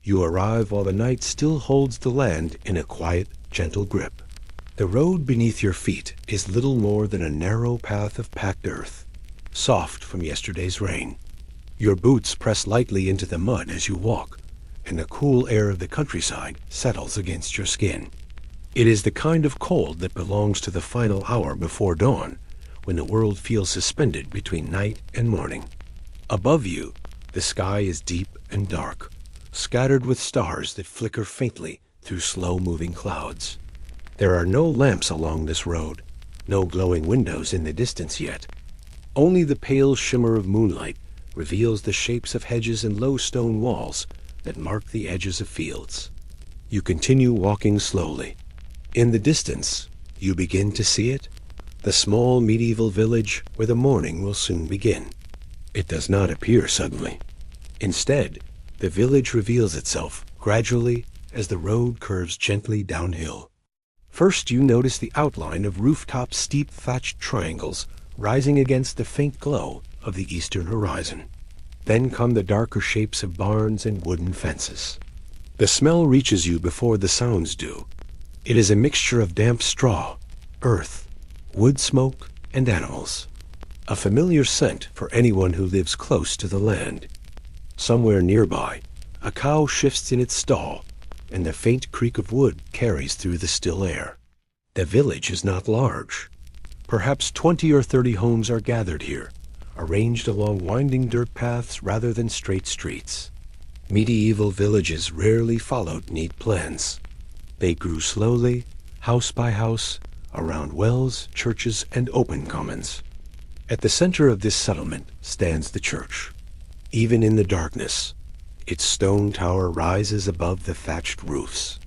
You arrive while the night still holds the land in a quiet, gentle grip. The road beneath your feet is little more than a narrow path of packed earth, soft from yesterday's rain. Your boots press lightly into the mud as you walk, and the cool air of the countryside settles against your skin. It is the kind of cold that belongs to the final hour before dawn, when the world feels suspended between night and morning. Above you, the sky is deep and dark, scattered with stars that flicker faintly through slow-moving clouds. There are no lamps along this road, no glowing windows in the distance yet. Only the pale shimmer of moonlight reveals the shapes of hedges and low stone walls that mark the edges of fields. You continue walking slowly. In the distance, you begin to see it, the small medieval village where the morning will soon begin. It does not appear suddenly. Instead, the village reveals itself gradually as the road curves gently downhill. First, you notice the outline of rooftop steep thatched triangles rising against the faint glow of the eastern horizon. Then come the darker shapes of barns and wooden fences. The smell reaches you before the sounds do. It is a mixture of damp straw, earth, wood smoke, and animals. A familiar scent for anyone who lives close to the land. Somewhere nearby, a cow shifts in its stall, and the faint creak of wood carries through the still air. The village is not large. Perhaps 20 or 30 homes are gathered here, arranged along winding dirt paths rather than straight streets. Medieval villages rarely followed neat plans. They grew slowly, house by house, around wells, churches, and open commons. At the center of this settlement stands the church. Even in the darkness, its stone tower rises above the thatched roofs.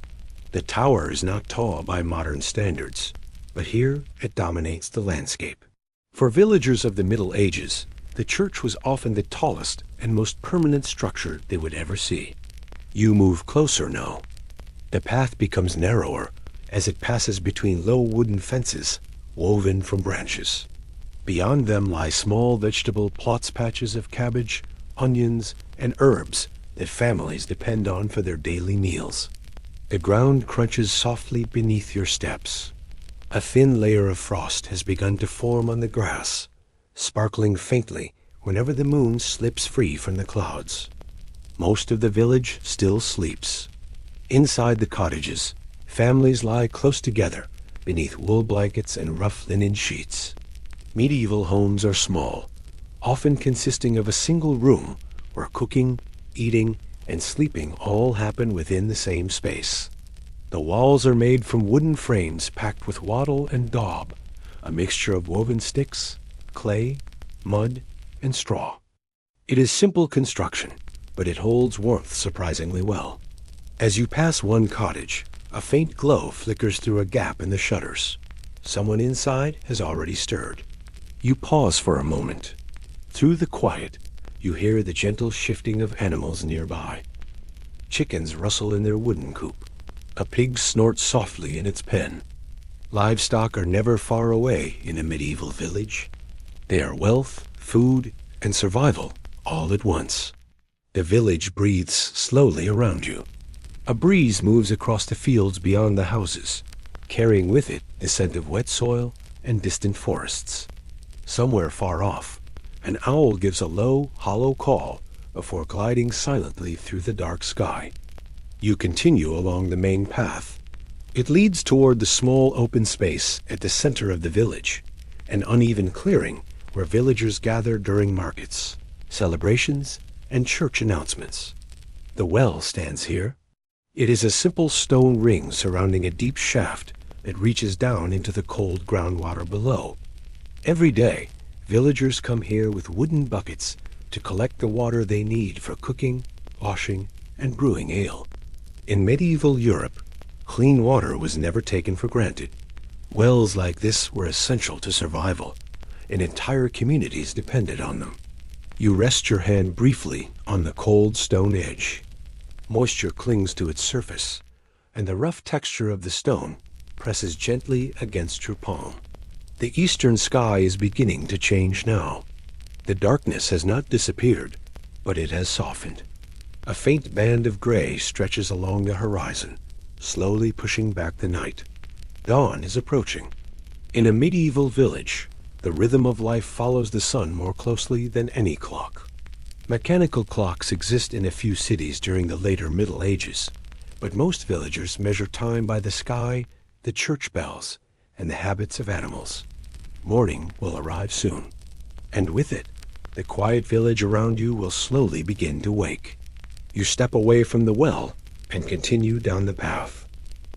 The tower is not tall by modern standards, but here it dominates the landscape. For villagers of the Middle Ages, the church was often the tallest and most permanent structure they would ever see. You move closer now. The path becomes narrower as it passes between low wooden fences woven from branches. Beyond them lie small vegetable plots, patches of cabbage, onions, and herbs that families depend on for their daily meals. The ground crunches softly beneath your steps. A thin layer of frost has begun to form on the grass, sparkling faintly whenever the moon slips free from the clouds. Most of the village still sleeps. Inside the cottages, families lie close together beneath wool blankets and rough linen sheets. Medieval homes are small, often consisting of a single room where cooking, eating, and sleeping all happen within the same space. The walls are made from wooden frames packed with wattle and daub, a mixture of woven sticks, clay, mud, and straw. It is simple construction, but it holds warmth surprisingly well. As you pass one cottage, a faint glow flickers through a gap in the shutters. Someone inside has already stirred. You pause for a moment. Through the quiet, you hear the gentle shifting of animals nearby. Chickens rustle in their wooden coop. A pig snorts softly in its pen. Livestock are never far away in a medieval village. They are wealth, food, and survival all at once. The village breathes slowly around you. A breeze moves across the fields beyond the houses, carrying with it the scent of wet soil and distant forests. Somewhere far off, an owl gives a low, hollow call before gliding silently through the dark sky. You continue along the main path. It leads toward the small open space at the center of the village, an uneven clearing where villagers gather during markets, celebrations, and church announcements. The well stands here. It is a simple stone ring surrounding a deep shaft that reaches down into the cold groundwater below. Every day, villagers come here with wooden buckets to collect the water they need for cooking, washing, and brewing ale. In medieval Europe, clean water was never taken for granted. Wells like this were essential to survival, and entire communities depended on them. You rest your hand briefly on the cold stone edge. Moisture clings to its surface, and the rough texture of the stone presses gently against your palm. The eastern sky is beginning to change now. The darkness has not disappeared, but it has softened. A faint band of gray stretches along the horizon, slowly pushing back the night. Dawn is approaching. In a medieval village, the rhythm of life follows the sun more closely than any clock. Mechanical clocks exist in a few cities during the later Middle Ages, but most villagers measure time by the sky, the church bells, and the habits of animals. Morning will arrive soon, and with it, the quiet village around you will slowly begin to wake. You step away from the well and continue down the path.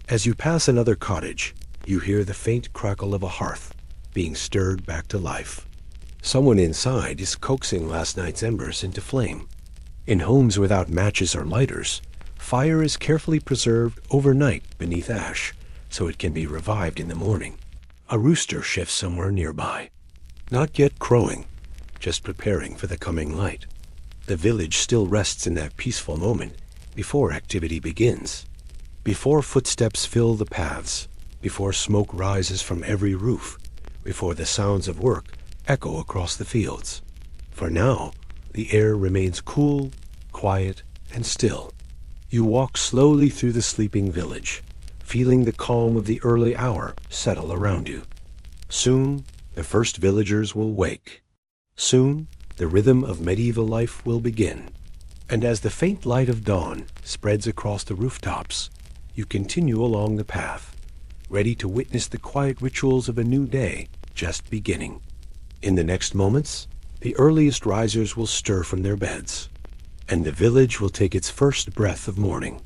As you pass another cottage, you hear the faint crackle of a hearth being stirred back to life. Someone inside is coaxing last night's embers into flame. In homes without matches or lighters, fire is carefully preserved overnight beneath ash so it can be revived in the morning. A rooster shifts somewhere nearby, not yet crowing, just preparing for the coming light. The village still rests in that peaceful moment before activity begins, before footsteps fill the paths, before smoke rises from every roof, before the sounds of work echo across the fields. For now, the air remains cool, quiet, and still. You walk slowly through the sleeping village, feeling the calm of the early hour settle around you. Soon, the first villagers will wake. Soon, the rhythm of medieval life will begin. And as the faint light of dawn spreads across the rooftops, you continue along the path, ready to witness the quiet rituals of a new day just beginning. In the next moments, the earliest risers will stir from their beds, and the village will take its first breath of morning.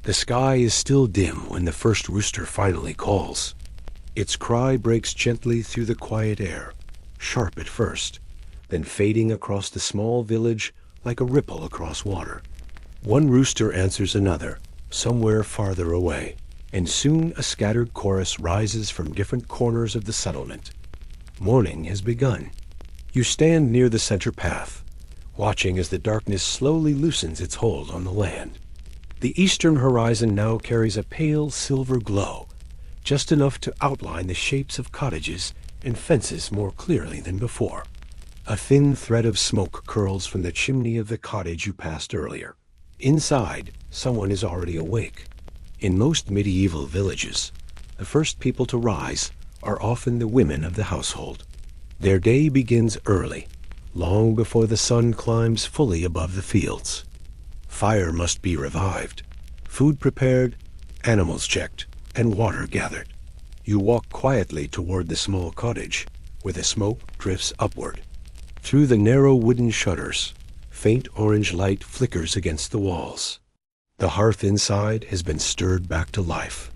The sky is still dim when the first rooster finally calls. Its cry breaks gently through the quiet air, sharp at first, then fading across the small village like a ripple across water. One rooster answers another, somewhere farther away, and soon a scattered chorus rises from different corners of the settlement. Morning has begun. You stand near the center path, watching as the darkness slowly loosens its hold on the land. The eastern horizon now carries a pale silver glow, just enough to outline the shapes of cottages and fences more clearly than before. A thin thread of smoke curls from the chimney of the cottage you passed earlier. Inside, someone is already awake. In most medieval villages, the first people to rise are often the women of the household. Their day begins early, long before the sun climbs fully above the fields. Fire must be revived, food prepared, animals checked, and water gathered. You walk quietly toward the small cottage, where the smoke drifts upward. Through the narrow wooden shutters, faint orange light flickers against the walls. The hearth inside has been stirred back to life.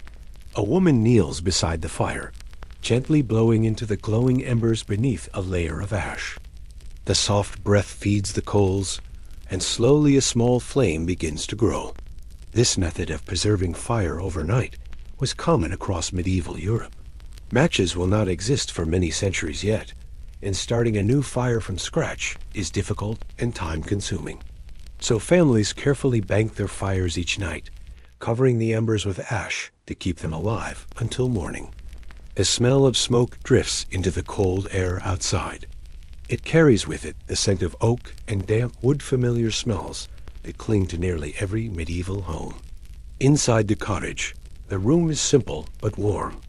A woman kneels beside the fire, gently blowing into the glowing embers beneath a layer of ash. The soft breath feeds the coals, and slowly a small flame begins to grow. This method of preserving fire overnight was common across medieval Europe. Matches will not exist for many centuries yet, and starting a new fire from scratch is difficult and time-consuming. So families carefully bank their fires each night, covering the embers with ash to keep them alive until morning. A smell of smoke drifts into the cold air outside. It carries with it the scent of oak and damp wood-familiar smells that cling to nearly every medieval home. Inside the cottage, the room is simple but warm.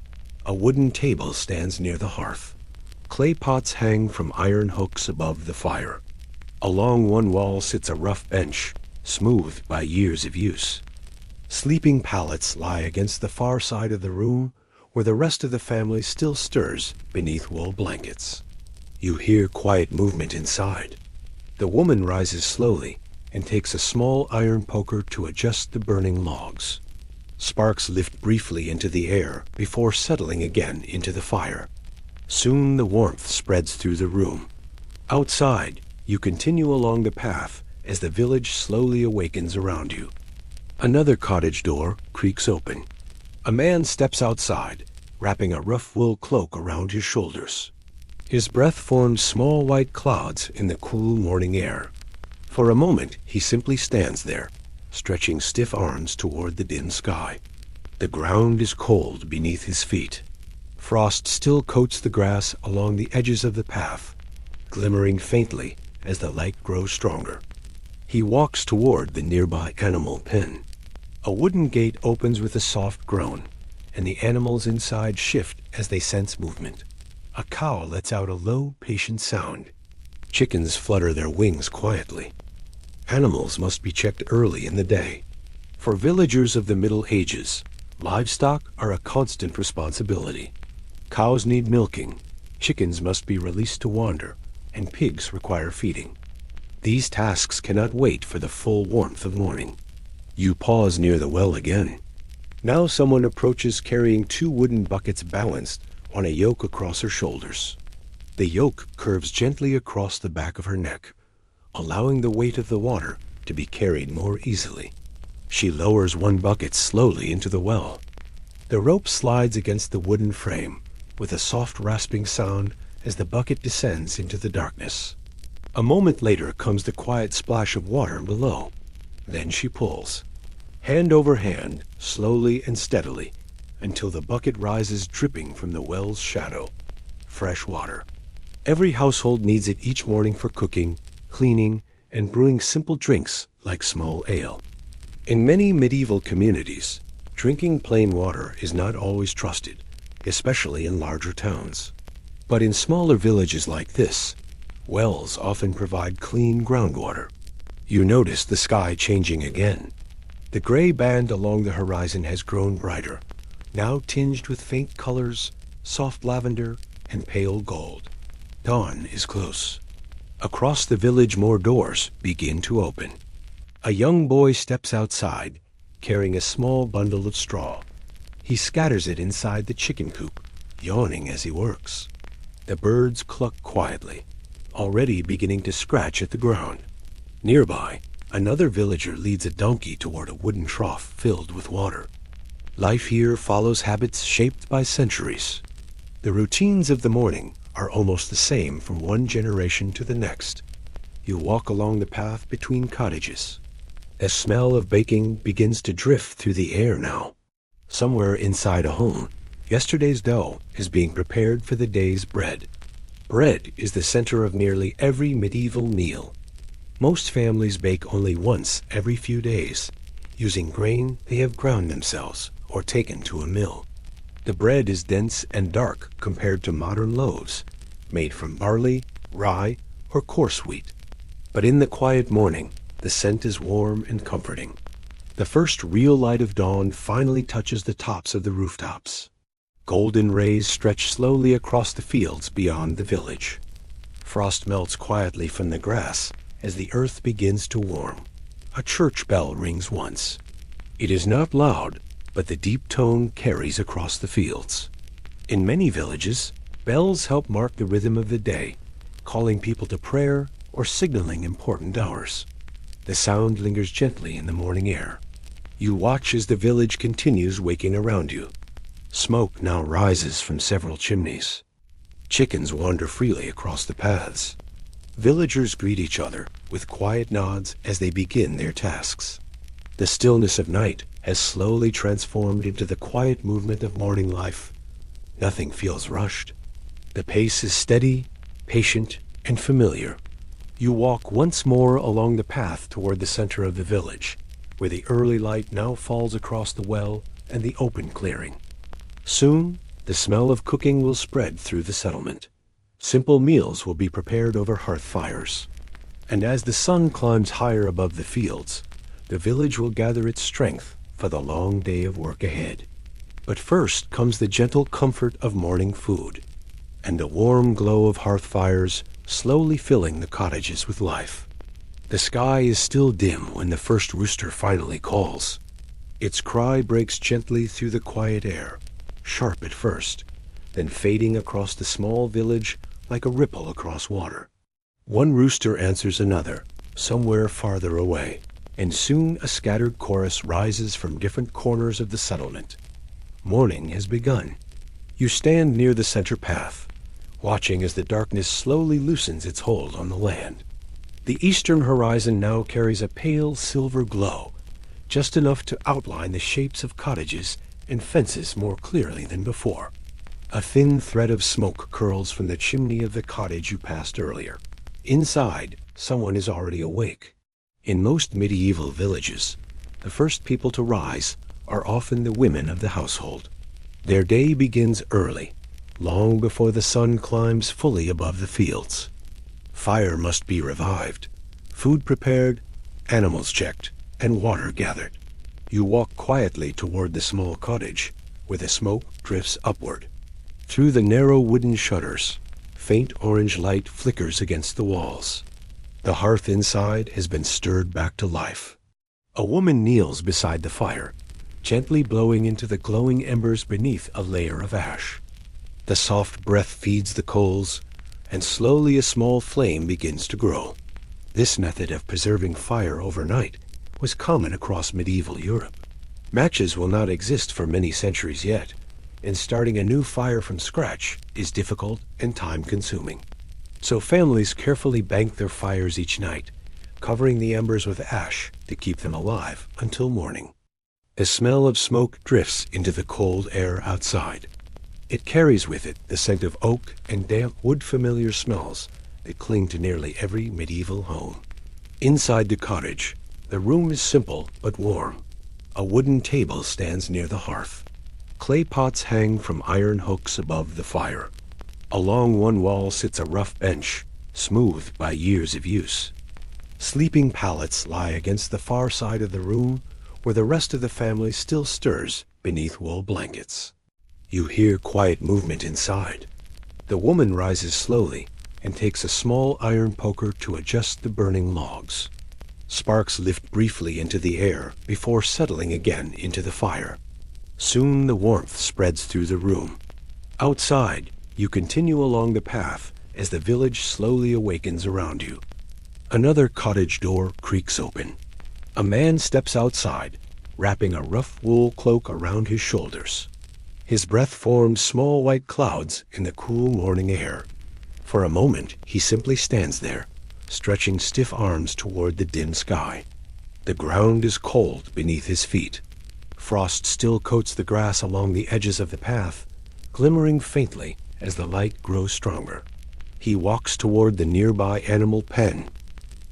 A wooden table stands near the hearth. Clay pots hang from iron hooks above the fire. Along one wall sits a rough bench, smoothed by years of use. Sleeping pallets lie against the far side of the room, where the rest of the family still stirs beneath wool blankets. You hear quiet movement inside. The woman rises slowly and takes a small iron poker to adjust the burning logs. Sparks lift briefly into the air before settling again into the fire. Soon the warmth spreads through the room. Outside, you continue along the path as the village slowly awakens around you. Another cottage door creaks open. A man steps outside, wrapping a rough wool cloak around his shoulders. His breath forms small white clouds in the cool morning air. For a moment, he simply stands there, stretching stiff arms toward the dim sky. The ground is cold beneath his feet. Frost still coats the grass along the edges of the path, glimmering faintly as the light grows stronger. He walks toward the nearby animal pen. A wooden gate opens with a soft groan, and the animals inside shift as they sense movement. A cow lets out a low, patient sound. Chickens flutter their wings quietly. Animals must be checked early in the day. For villagers of the Middle Ages, livestock are a constant responsibility. Cows need milking, chickens must be released to wander, and pigs require feeding. These tasks cannot wait for the full warmth of morning. You pause near the well again. Now someone approaches carrying 2 wooden buckets balanced on a yoke across her shoulders. The yoke curves gently across the back of her neck, allowing the weight of the water to be carried more easily. She lowers 1 bucket slowly into the well. The rope slides against the wooden frame with a soft rasping sound as the bucket descends into the darkness. A moment later comes the quiet splash of water below. Then she pulls, hand over hand, slowly and steadily, until the bucket rises dripping from the well's shadow. Fresh water. Every household needs it each morning for cooking, cleaning, and brewing simple drinks like small ale. In many medieval communities, drinking plain water is not always trusted, especially in larger towns. But in smaller villages like this, wells often provide clean groundwater. You notice the sky changing again. The gray band along the horizon has grown brighter, now tinged with faint colors, soft lavender, and pale gold. Dawn is close. Across the village, more doors begin to open. A young boy steps outside, carrying a small bundle of straw. He scatters it inside the chicken coop, yawning as he works. The birds cluck quietly, already beginning to scratch at the ground. Nearby, another villager leads a donkey toward a wooden trough filled with water. Life here follows habits shaped by centuries. The routines of the morning are almost the same from one generation to the next. You walk along the path between cottages. A smell of baking begins to drift through the air now. Somewhere inside a home, yesterday's dough is being prepared for the day's bread. Bread is the center of nearly every medieval meal. Most families bake only once every few days, using grain they have ground themselves or taken to a mill. The bread is dense and dark compared to modern loaves, made from barley, rye, or coarse wheat. But in the quiet morning, the scent is warm and comforting. The first real light of dawn finally touches the tops of the rooftops. Golden rays stretch slowly across the fields beyond the village. Frost melts quietly from the grass as the earth begins to warm. A church bell rings once. It is not loud, but the deep tone carries across the fields. In many villages, bells help mark the rhythm of the day, calling people to prayer or signaling important hours. The sound lingers gently in the morning air. You watch as the village continues waking around you. Smoke now rises from several chimneys. Chickens wander freely across the paths. Villagers greet each other with quiet nods as they begin their tasks. The stillness of night has slowly transformed into the quiet movement of morning life. Nothing feels rushed. The pace is steady, patient, and familiar. You walk once more along the path toward the center of the village, where the early light now falls across the well and the open clearing. Soon, the smell of cooking will spread through the settlement. Simple meals will be prepared over hearth fires. And as the sun climbs higher above the fields, the village will gather its strength for the long day of work ahead. But first comes the gentle comfort of morning food, and the warm glow of hearth fires slowly filling the cottages with life. The sky is still dim when the first rooster finally calls. Its cry breaks gently through the quiet air, sharp at first, then fading across the small village like a ripple across water. One rooster answers another, somewhere farther away, and soon a scattered chorus rises from different corners of the settlement. Morning has begun. You stand near the center path, watching as the darkness slowly loosens its hold on the land. The eastern horizon now carries a pale silver glow, just enough to outline the shapes of cottages and fences more clearly than before. A thin thread of smoke curls from the chimney of the cottage you passed earlier. Inside, someone is already awake. In most medieval villages, the first people to rise are often the women of the household. Their day begins early, long before the sun climbs fully above the fields. Fire must be revived, food prepared, animals checked, and water gathered. You walk quietly toward the small cottage, where the smoke drifts upward. Through the narrow wooden shutters, faint orange light flickers against the walls. The hearth inside has been stirred back to life. A woman kneels beside the fire, gently blowing into the glowing embers beneath a layer of ash. The soft breath feeds the coals, and slowly a small flame begins to grow. This method of preserving fire overnight was common across medieval Europe. Matches will not exist for many centuries yet, and starting a new fire from scratch is difficult and time-consuming. So families carefully bank their fires each night, covering the embers with ash to keep them alive until morning. A smell of smoke drifts into the cold air outside. It carries with it the scent of oak and damp wood, familiar smells that cling to nearly every medieval home. Inside the cottage, the room is simple but warm. A wooden table stands near the hearth. Clay pots hang from iron hooks above the fire. Along one wall sits a rough bench, smoothed by years of use. Sleeping pallets lie against the far side of the room, where the rest of the family still stirs beneath wool blankets. You hear quiet movement inside. The woman rises slowly and takes a small iron poker to adjust the burning logs. Sparks lift briefly into the air before settling again into the fire. Soon the warmth spreads through the room. Outside, you continue along the path as the village slowly awakens around you. Another cottage door creaks open. A man steps outside, wrapping a rough wool cloak around his shoulders. His breath forms small white clouds in the cool morning air. For a moment, he simply stands there, stretching stiff arms toward the dim sky. The ground is cold beneath his feet. Frost still coats the grass along the edges of the path, glimmering faintly as the light grows stronger. He walks toward the nearby animal pen.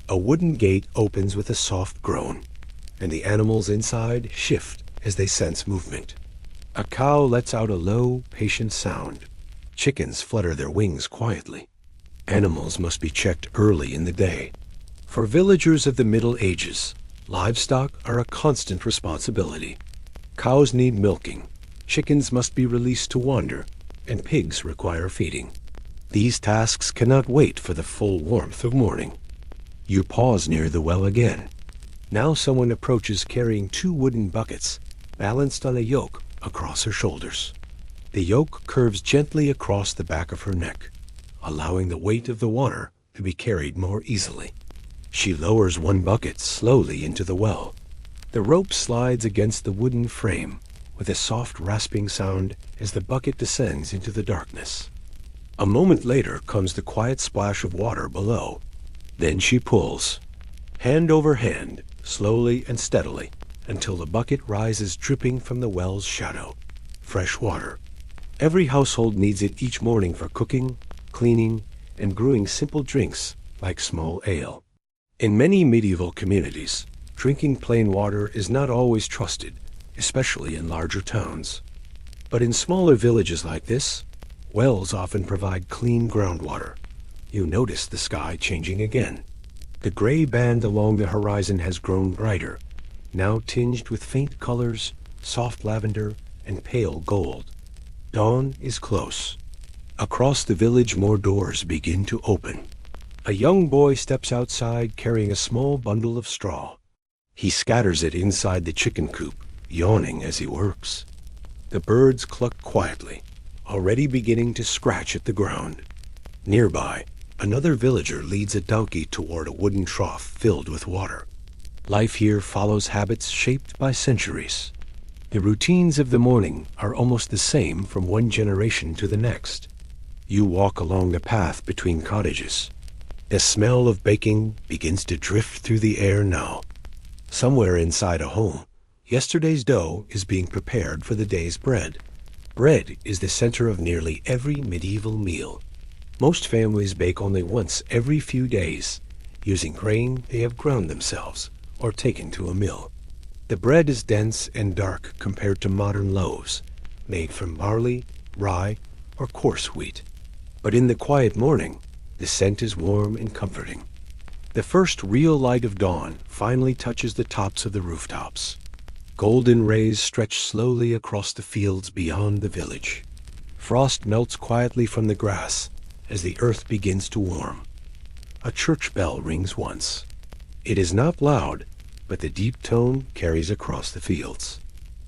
A wooden gate opens with a soft groan, and the animals inside shift as they sense movement. A cow lets out a low, patient sound. Chickens flutter their wings quietly. Animals must be checked early in the day. For villagers of the Middle Ages, livestock are a constant responsibility. Cows need milking, chickens must be released to wander, and pigs require feeding. These tasks cannot wait for the full warmth of morning. You pause near the well again. Now someone approaches carrying 2 wooden buckets, balanced on a yoke across her shoulders. The yoke curves gently across the back of her neck, allowing the weight of the water to be carried more easily. She lowers one bucket slowly into the well. The rope slides against the wooden frame with a soft rasping sound as the bucket descends into the darkness. A moment later comes the quiet splash of water below. Then she pulls, hand over hand, slowly and steadily, until the bucket rises dripping from the well's shadow. Fresh water. Every household needs it each morning for cooking, cleaning, and brewing simple drinks like small ale. In many medieval communities, drinking plain water is not always trusted, especially in larger towns. But in smaller villages like this, wells often provide clean groundwater. You notice the sky changing again. The gray band along the horizon has grown brighter, now tinged with faint colors, soft lavender, and pale gold. Dawn is close. Across the village, more doors begin to open. A young boy steps outside carrying a small bundle of straw. He scatters it inside the chicken coop, yawning as he works. The birds cluck quietly, already beginning to scratch at the ground. Nearby, another villager leads a donkey toward a wooden trough filled with water. Life here follows habits shaped by centuries. The routines of the morning are almost the same from one generation to the next. You walk along the path between cottages. The smell of baking begins to drift through the air now. Somewhere inside a home, yesterday's dough is being prepared for the day's bread. Bread is the center of nearly every medieval meal. Most families bake only once every few days, using grain they have ground themselves or taken to a mill. The bread is dense and dark compared to modern loaves, made from barley, rye, or coarse wheat. But in the quiet morning, the scent is warm and comforting. The first real light of dawn finally touches the tops of the rooftops. Golden rays stretch slowly across the fields beyond the village. Frost melts quietly from the grass as the earth begins to warm. A church bell rings once. It is not loud, but the deep tone carries across the fields.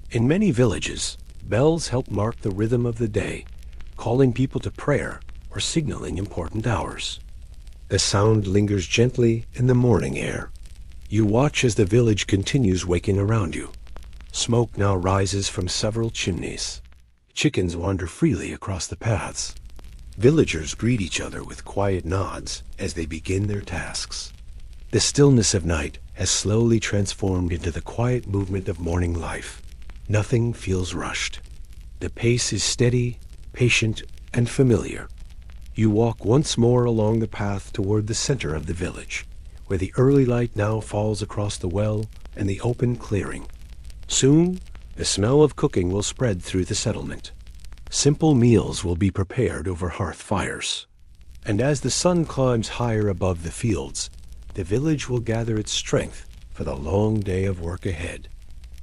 In many villages, bells help mark the rhythm of the day, calling people to prayer or signaling important hours. The sound lingers gently in the morning air. You watch as the village continues waking around you. Smoke now rises from several chimneys. Chickens wander freely across the paths. Villagers greet each other with quiet nods as they begin their tasks. The stillness of night has slowly transformed into the quiet movement of morning life. Nothing feels rushed. The pace is steady, patient, and familiar. You walk once more along the path toward the center of the village, where the early light now falls across the well and the open clearing. Soon, the smell of cooking will spread through the settlement. Simple meals will be prepared over hearth fires. And as the sun climbs higher above the fields, the village will gather its strength for the long day of work ahead.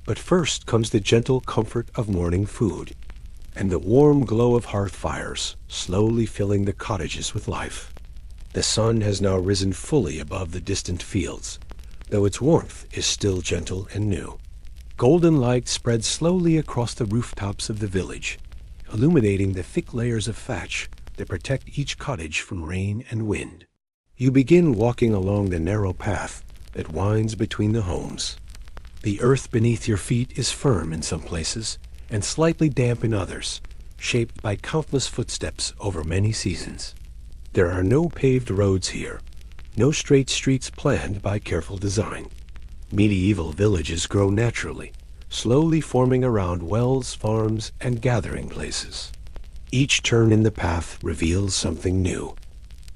But first comes the gentle comfort of morning food, and the warm glow of hearth fires, slowly filling the cottages with life. The sun has now risen fully above the distant fields, though its warmth is still gentle and new. Golden light spreads slowly across the rooftops of the village, illuminating the thick layers of thatch that protect each cottage from rain and wind. You begin walking along the narrow path that winds between the homes. The earth beneath your feet is firm in some places and slightly damp in others, shaped by countless footsteps over many seasons. There are no paved roads here, no straight streets planned by careful design. Medieval villages grow naturally, slowly forming around wells, farms, and gathering places. Each turn in the path reveals something new.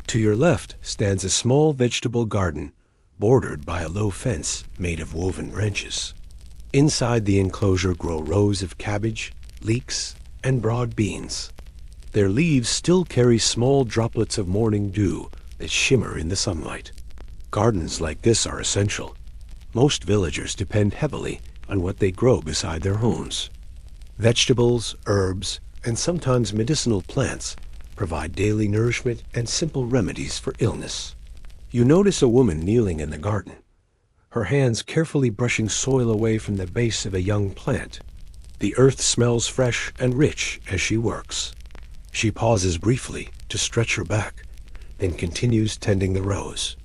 To your left stands a small vegetable garden, bordered by a low fence made of woven branches. Inside the enclosure grow rows of cabbage, leeks, and broad beans. Their leaves still carry small droplets of morning dew that shimmer in the sunlight. Gardens like this are essential. Most villagers depend heavily on what they grow beside their homes. Vegetables, herbs, and sometimes medicinal plants provide daily nourishment and simple remedies for illness. You notice a woman kneeling in the garden, her hands carefully brushing soil away from the base of a young plant. The earth smells fresh and rich as she works. She pauses briefly to stretch her back, then continues tending the rows.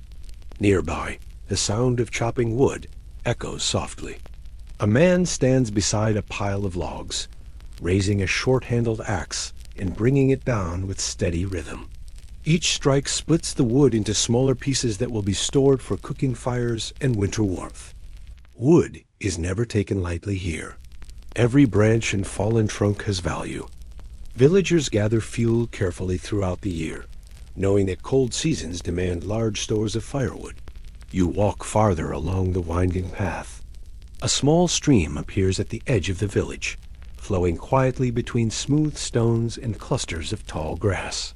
Nearby, the sound of chopping wood echoes softly. A man stands beside a pile of logs, raising a short-handled axe and bringing it down with steady rhythm. Each strike splits the wood into smaller pieces that will be stored for cooking fires and winter warmth. Wood is never taken lightly here. Every branch and fallen trunk has value. Villagers gather fuel carefully throughout the year, knowing that cold seasons demand large stores of firewood. You walk farther along the winding path. A small stream appears at the edge of the village, flowing quietly between smooth stones and clusters of tall grass.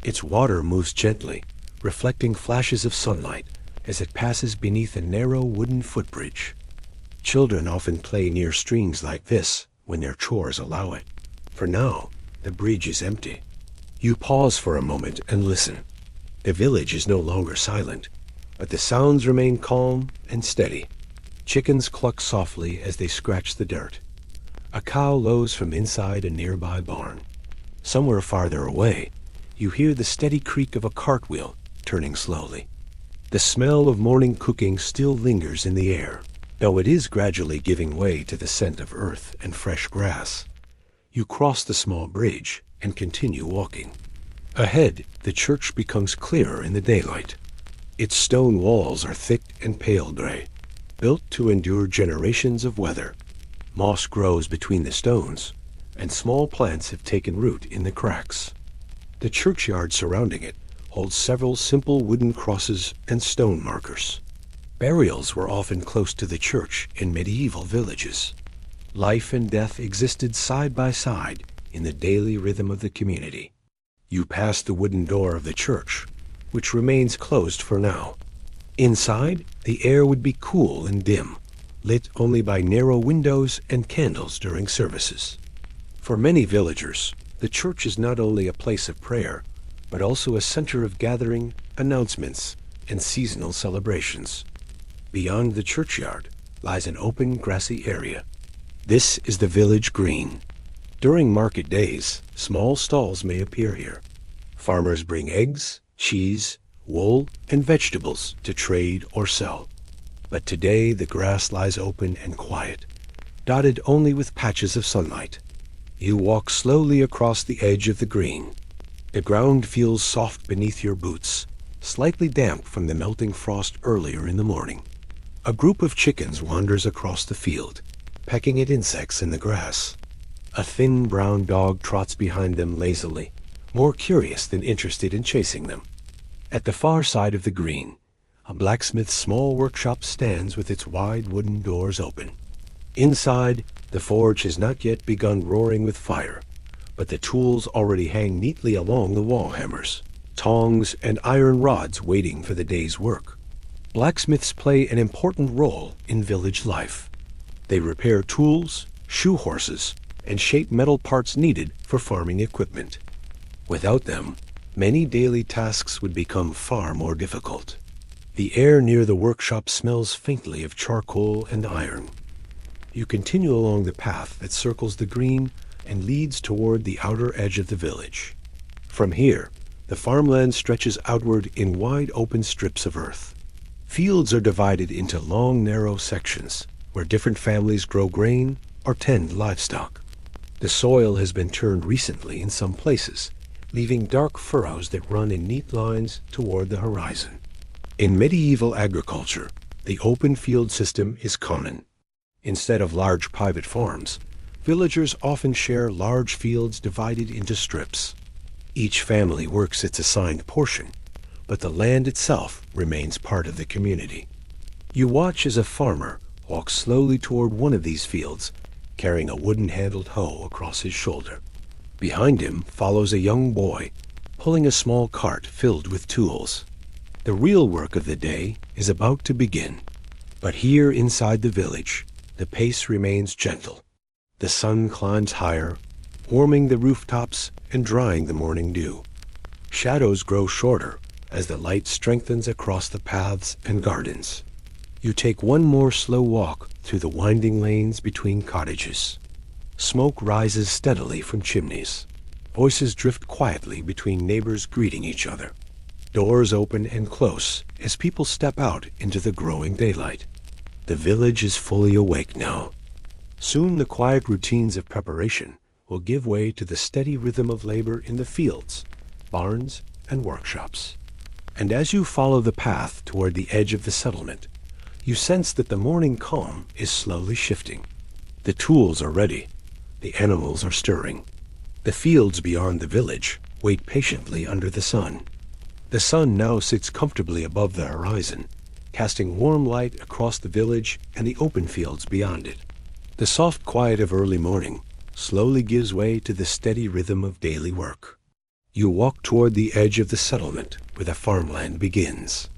Its water moves gently, reflecting flashes of sunlight as it passes beneath a narrow wooden footbridge. Children often play near streams like this when their chores allow it. For now, the bridge is empty. You pause for a moment and listen. The village is no longer silent, but the sounds remain calm and steady. Chickens cluck softly as they scratch the dirt. A cow lows from inside a nearby barn. Somewhere farther away, you hear the steady creak of a cartwheel turning slowly. The smell of morning cooking still lingers in the air, though it is gradually giving way to the scent of earth and fresh grass. You cross the small bridge and continue walking. Ahead, the church becomes clearer in the daylight. Its stone walls are thick and pale gray, built to endure generations of weather. Moss grows between the stones, and small plants have taken root in the cracks. The churchyard surrounding it holds several simple wooden crosses and stone markers. Burials were often close to the church in medieval villages. Life and death existed side by side in the daily rhythm of the community. You pass the wooden door of the church, which remains closed for now. Inside, the air would be cool and dim, lit only by narrow windows and candles during services. For many villagers, the church is not only a place of prayer, but also a center of gathering, announcements, and seasonal celebrations. Beyond the churchyard lies an open, grassy area. This is the village green. During market days, small stalls may appear here. Farmers bring eggs, cheese, wool, and vegetables to trade or sell. But today the grass lies open and quiet, dotted only with patches of sunlight. You walk slowly across the edge of the green. The ground feels soft beneath your boots, slightly damp from the melting frost earlier in the morning. A group of chickens wanders across the field, pecking at insects in the grass. A thin brown dog trots behind them lazily, more curious than interested in chasing them. At the far side of the green, a blacksmith's small workshop stands with its wide wooden doors open. Inside, the forge has not yet begun roaring with fire, but the tools already hang neatly along the wall hammers, tongs, and iron rods waiting for the day's work. Blacksmiths play an important role in village life. They repair tools, shoe horses, and shape metal parts needed for farming equipment. Without them, many daily tasks would become far more difficult. The air near the workshop smells faintly of charcoal and iron. You continue along the path that circles the green and leads toward the outer edge of the village. From here, the farmland stretches outward in wide open strips of earth. Fields are divided into long, narrow sections where different families grow grain or tend livestock. The soil has been turned recently in some places, leaving dark furrows that run in neat lines toward the horizon. In medieval agriculture, the open field system is common. Instead of large private farms, villagers often share large fields divided into strips. Each family works its assigned portion, but the land itself remains part of the community. You watch as a farmer walks slowly toward one of these fields, carrying a wooden-handled hoe across his shoulder. Behind him follows a young boy, pulling a small cart filled with tools. The real work of the day is about to begin. But here inside the village, the pace remains gentle. The sun climbs higher, warming the rooftops and drying the morning dew. Shadows grow shorter as the light strengthens across the paths and gardens. You take one more slow walk through the winding lanes between cottages. Smoke rises steadily from chimneys. Voices drift quietly between neighbors greeting each other. Doors open and close as people step out into the growing daylight. The village is fully awake now. Soon the quiet routines of preparation will give way to the steady rhythm of labor in the fields, barns, and workshops. And as you follow the path toward the edge of the settlement, you sense that the morning calm is slowly shifting. The tools are ready. The animals are stirring. The fields beyond the village wait patiently under the sun. The sun now sits comfortably above the horizon, casting warm light across the village and the open fields beyond it. The soft quiet of early morning slowly gives way to the steady rhythm of daily work. You walk toward the edge of the settlement where the farmland begins.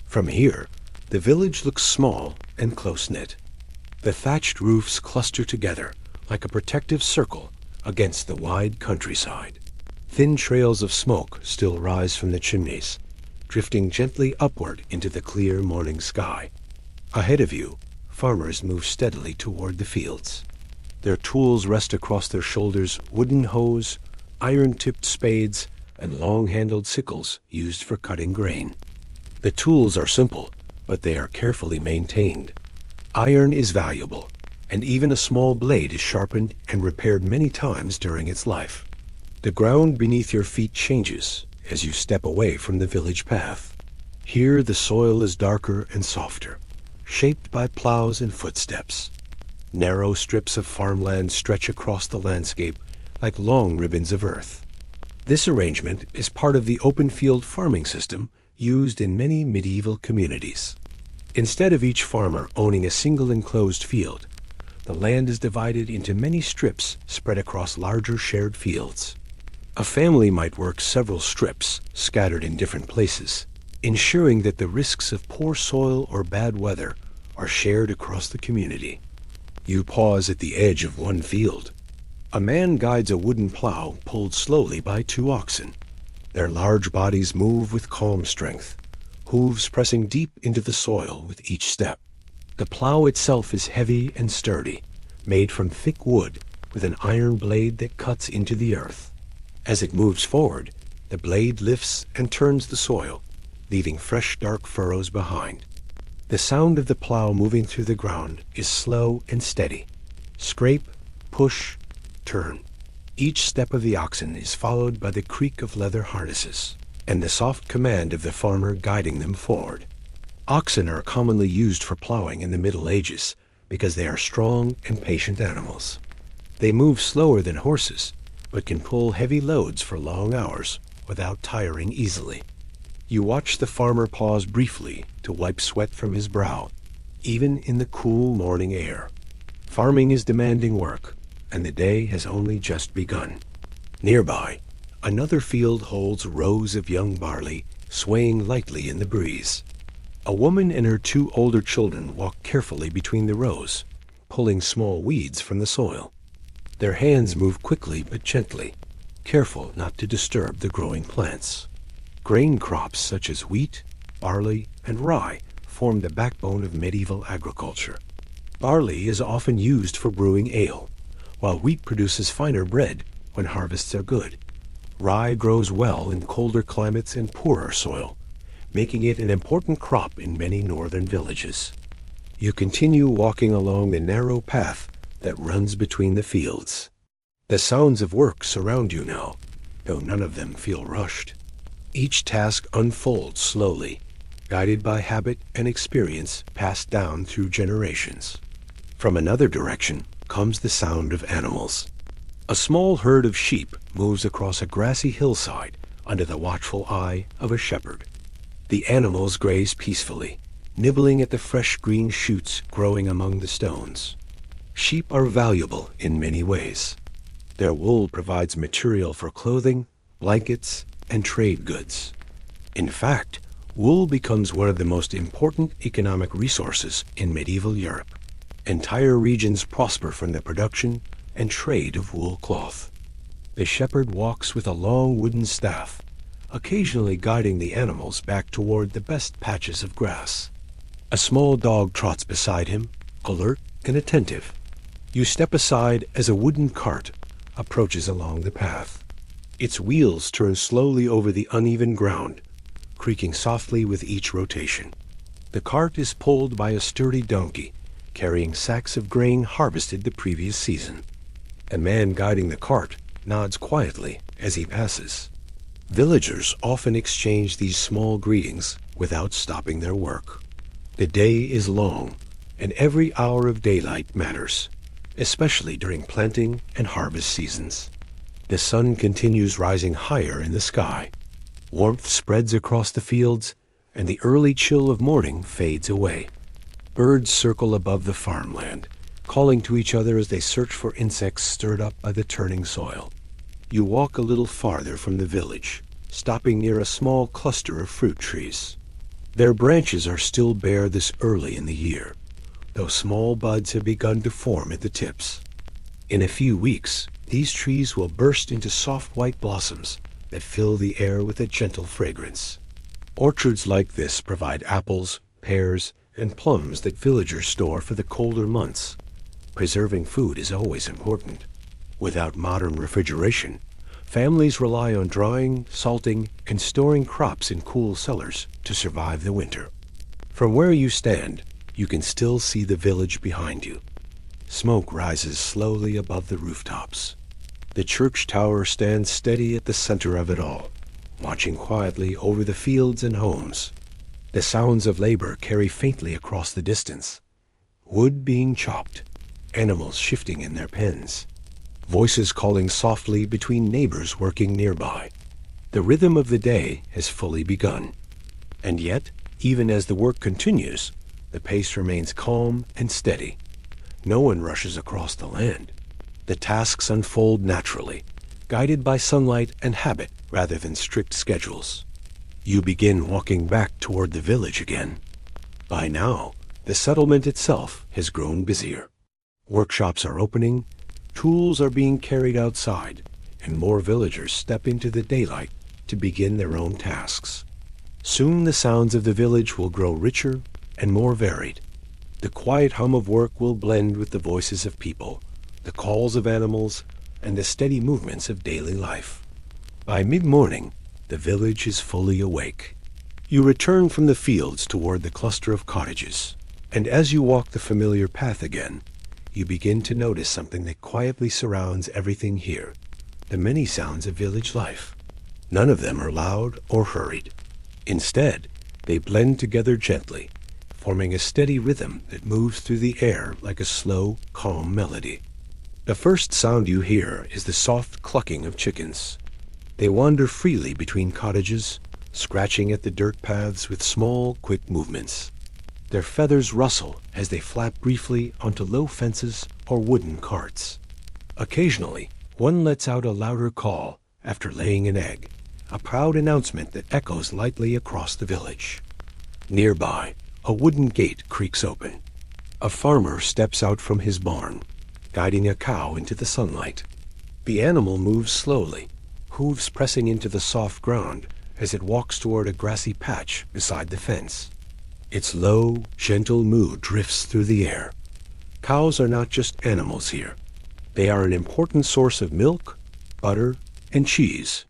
From here, the village looks small and close-knit. The thatched roofs cluster together like a protective circle against the wide countryside. Thin trails of smoke still rise from the chimneys, drifting gently upward into the clear morning sky. Ahead of you, farmers move steadily toward the fields. Their tools rest across their shoulders: wooden hoes, iron-tipped spades, and long-handled sickles used for cutting grain. The tools are simple, but they are carefully maintained. Iron is valuable, and even a small blade is sharpened and repaired many times during its life. The ground beneath your feet changes as you step away from the village path. Here the soil is darker and softer, shaped by plows and footsteps. Narrow strips of farmland stretch across the landscape like long ribbons of earth. This arrangement is part of the open field farming system used in many medieval communities. Instead of each farmer owning a single enclosed field, the land is divided into many strips spread across larger shared fields. A family might work several strips scattered in different places, ensuring that the risks of poor soil or bad weather are shared across the community. You pause at the edge of one field. A man guides a wooden plow pulled slowly by 2 oxen. Their large bodies move with calm strength, hooves pressing deep into the soil with each step. The plow itself is heavy and sturdy, made from thick wood with an iron blade that cuts into the earth. As it moves forward, the blade lifts and turns the soil, leaving fresh dark furrows behind. The sound of the plow moving through the ground is slow and steady. Scrape, push, turn. Each step of the oxen is followed by the creak of leather harnesses and the soft command of the farmer guiding them forward. Oxen are commonly used for plowing in the Middle Ages because they are strong and patient animals. They move slower than horses, but can pull heavy loads for long hours without tiring easily. You watch the farmer pause briefly to wipe sweat from his brow, even in the cool morning air. Farming is demanding work, and the day has only just begun. Nearby, another field holds rows of young barley swaying lightly in the breeze. A woman and her 2 older children walk carefully between the rows, pulling small weeds from the soil. Their hands move quickly but gently, careful not to disturb the growing plants. Grain crops such as wheat, barley, and rye form the backbone of medieval agriculture. Barley is often used for brewing ale, while wheat produces finer bread when harvests are good. Rye grows well in colder climates and poorer soil, making it an important crop in many northern villages. You continue walking along the narrow path that runs between the fields. The sounds of work surround you now, though none of them feel rushed. Each task unfolds slowly, guided by habit and experience passed down through generations. From another direction comes the sound of animals. A small herd of sheep moves across a grassy hillside under the watchful eye of a shepherd. The animals graze peacefully, nibbling at the fresh green shoots growing among the stones. Sheep are valuable in many ways. Their wool provides material for clothing, blankets, and trade goods. In fact, wool becomes one of the most important economic resources in medieval Europe. Entire regions prosper from the production and trade of wool cloth. The shepherd walks with a long wooden staff, occasionally guiding the animals back toward the best patches of grass. A small dog trots beside him, alert and attentive. You step aside as a wooden cart approaches along the path. Its wheels turn slowly over the uneven ground, creaking softly with each rotation. The cart is pulled by a sturdy donkey, carrying sacks of grain harvested the previous season. A man guiding the cart nods quietly as he passes. Villagers often exchange these small greetings without stopping their work. The day is long, and every hour of daylight matters, especially during planting and harvest seasons. The sun continues rising higher in the sky. Warmth spreads across the fields, and the early chill of morning fades away. Birds circle above the farmland, calling to each other as they search for insects stirred up by the turning soil. You walk a little farther from the village, stopping near a small cluster of fruit trees. Their branches are still bare this early in the year, though small buds have begun to form at the tips. In a few weeks, these trees will burst into soft white blossoms that fill the air with a gentle fragrance. Orchards like this provide apples, pears, and plums that villagers store for the colder months. Preserving food is always important. Without modern refrigeration, families rely on drying, salting, and storing crops in cool cellars to survive the winter. From where you stand, you can still see the village behind you. Smoke rises slowly above the rooftops. The church tower stands steady at the center of it all, watching quietly over the fields and homes. The sounds of labor carry faintly across the distance. Wood being chopped, animals shifting in their pens, voices calling softly between neighbors working nearby. The rhythm of the day has fully begun. And yet, even as the work continues, the pace remains calm and steady. No one rushes across the land. The tasks unfold naturally, guided by sunlight and habit rather than strict schedules. You begin walking back toward the village again. By now, the settlement itself has grown busier. Workshops are opening, tools are being carried outside, and more villagers step into the daylight to begin their own tasks. Soon the sounds of the village will grow richer and more varied. The quiet hum of work will blend with the voices of people, the calls of animals, and the steady movements of daily life. By mid-morning, the village is fully awake. You return from the fields toward the cluster of cottages, and as you walk the familiar path again, you begin to notice something that quietly surrounds everything here, the many sounds of village life. None of them are loud or hurried. Instead, they blend together gently, forming a steady rhythm that moves through the air like a slow, calm melody. The first sound you hear is the soft clucking of chickens. They wander freely between cottages, scratching at the dirt paths with small, quick movements. Their feathers rustle as they flap briefly onto low fences or wooden carts. Occasionally, one lets out a louder call after laying an egg, a proud announcement that echoes lightly across the village. Nearby, a wooden gate creaks open. A farmer steps out from his barn, guiding a cow into the sunlight. The animal moves slowly, hooves pressing into the soft ground as it walks toward a grassy patch beside the fence. Its low, gentle mood drifts through the air. Cows are not just animals here. They are an important source of milk, butter, and cheese.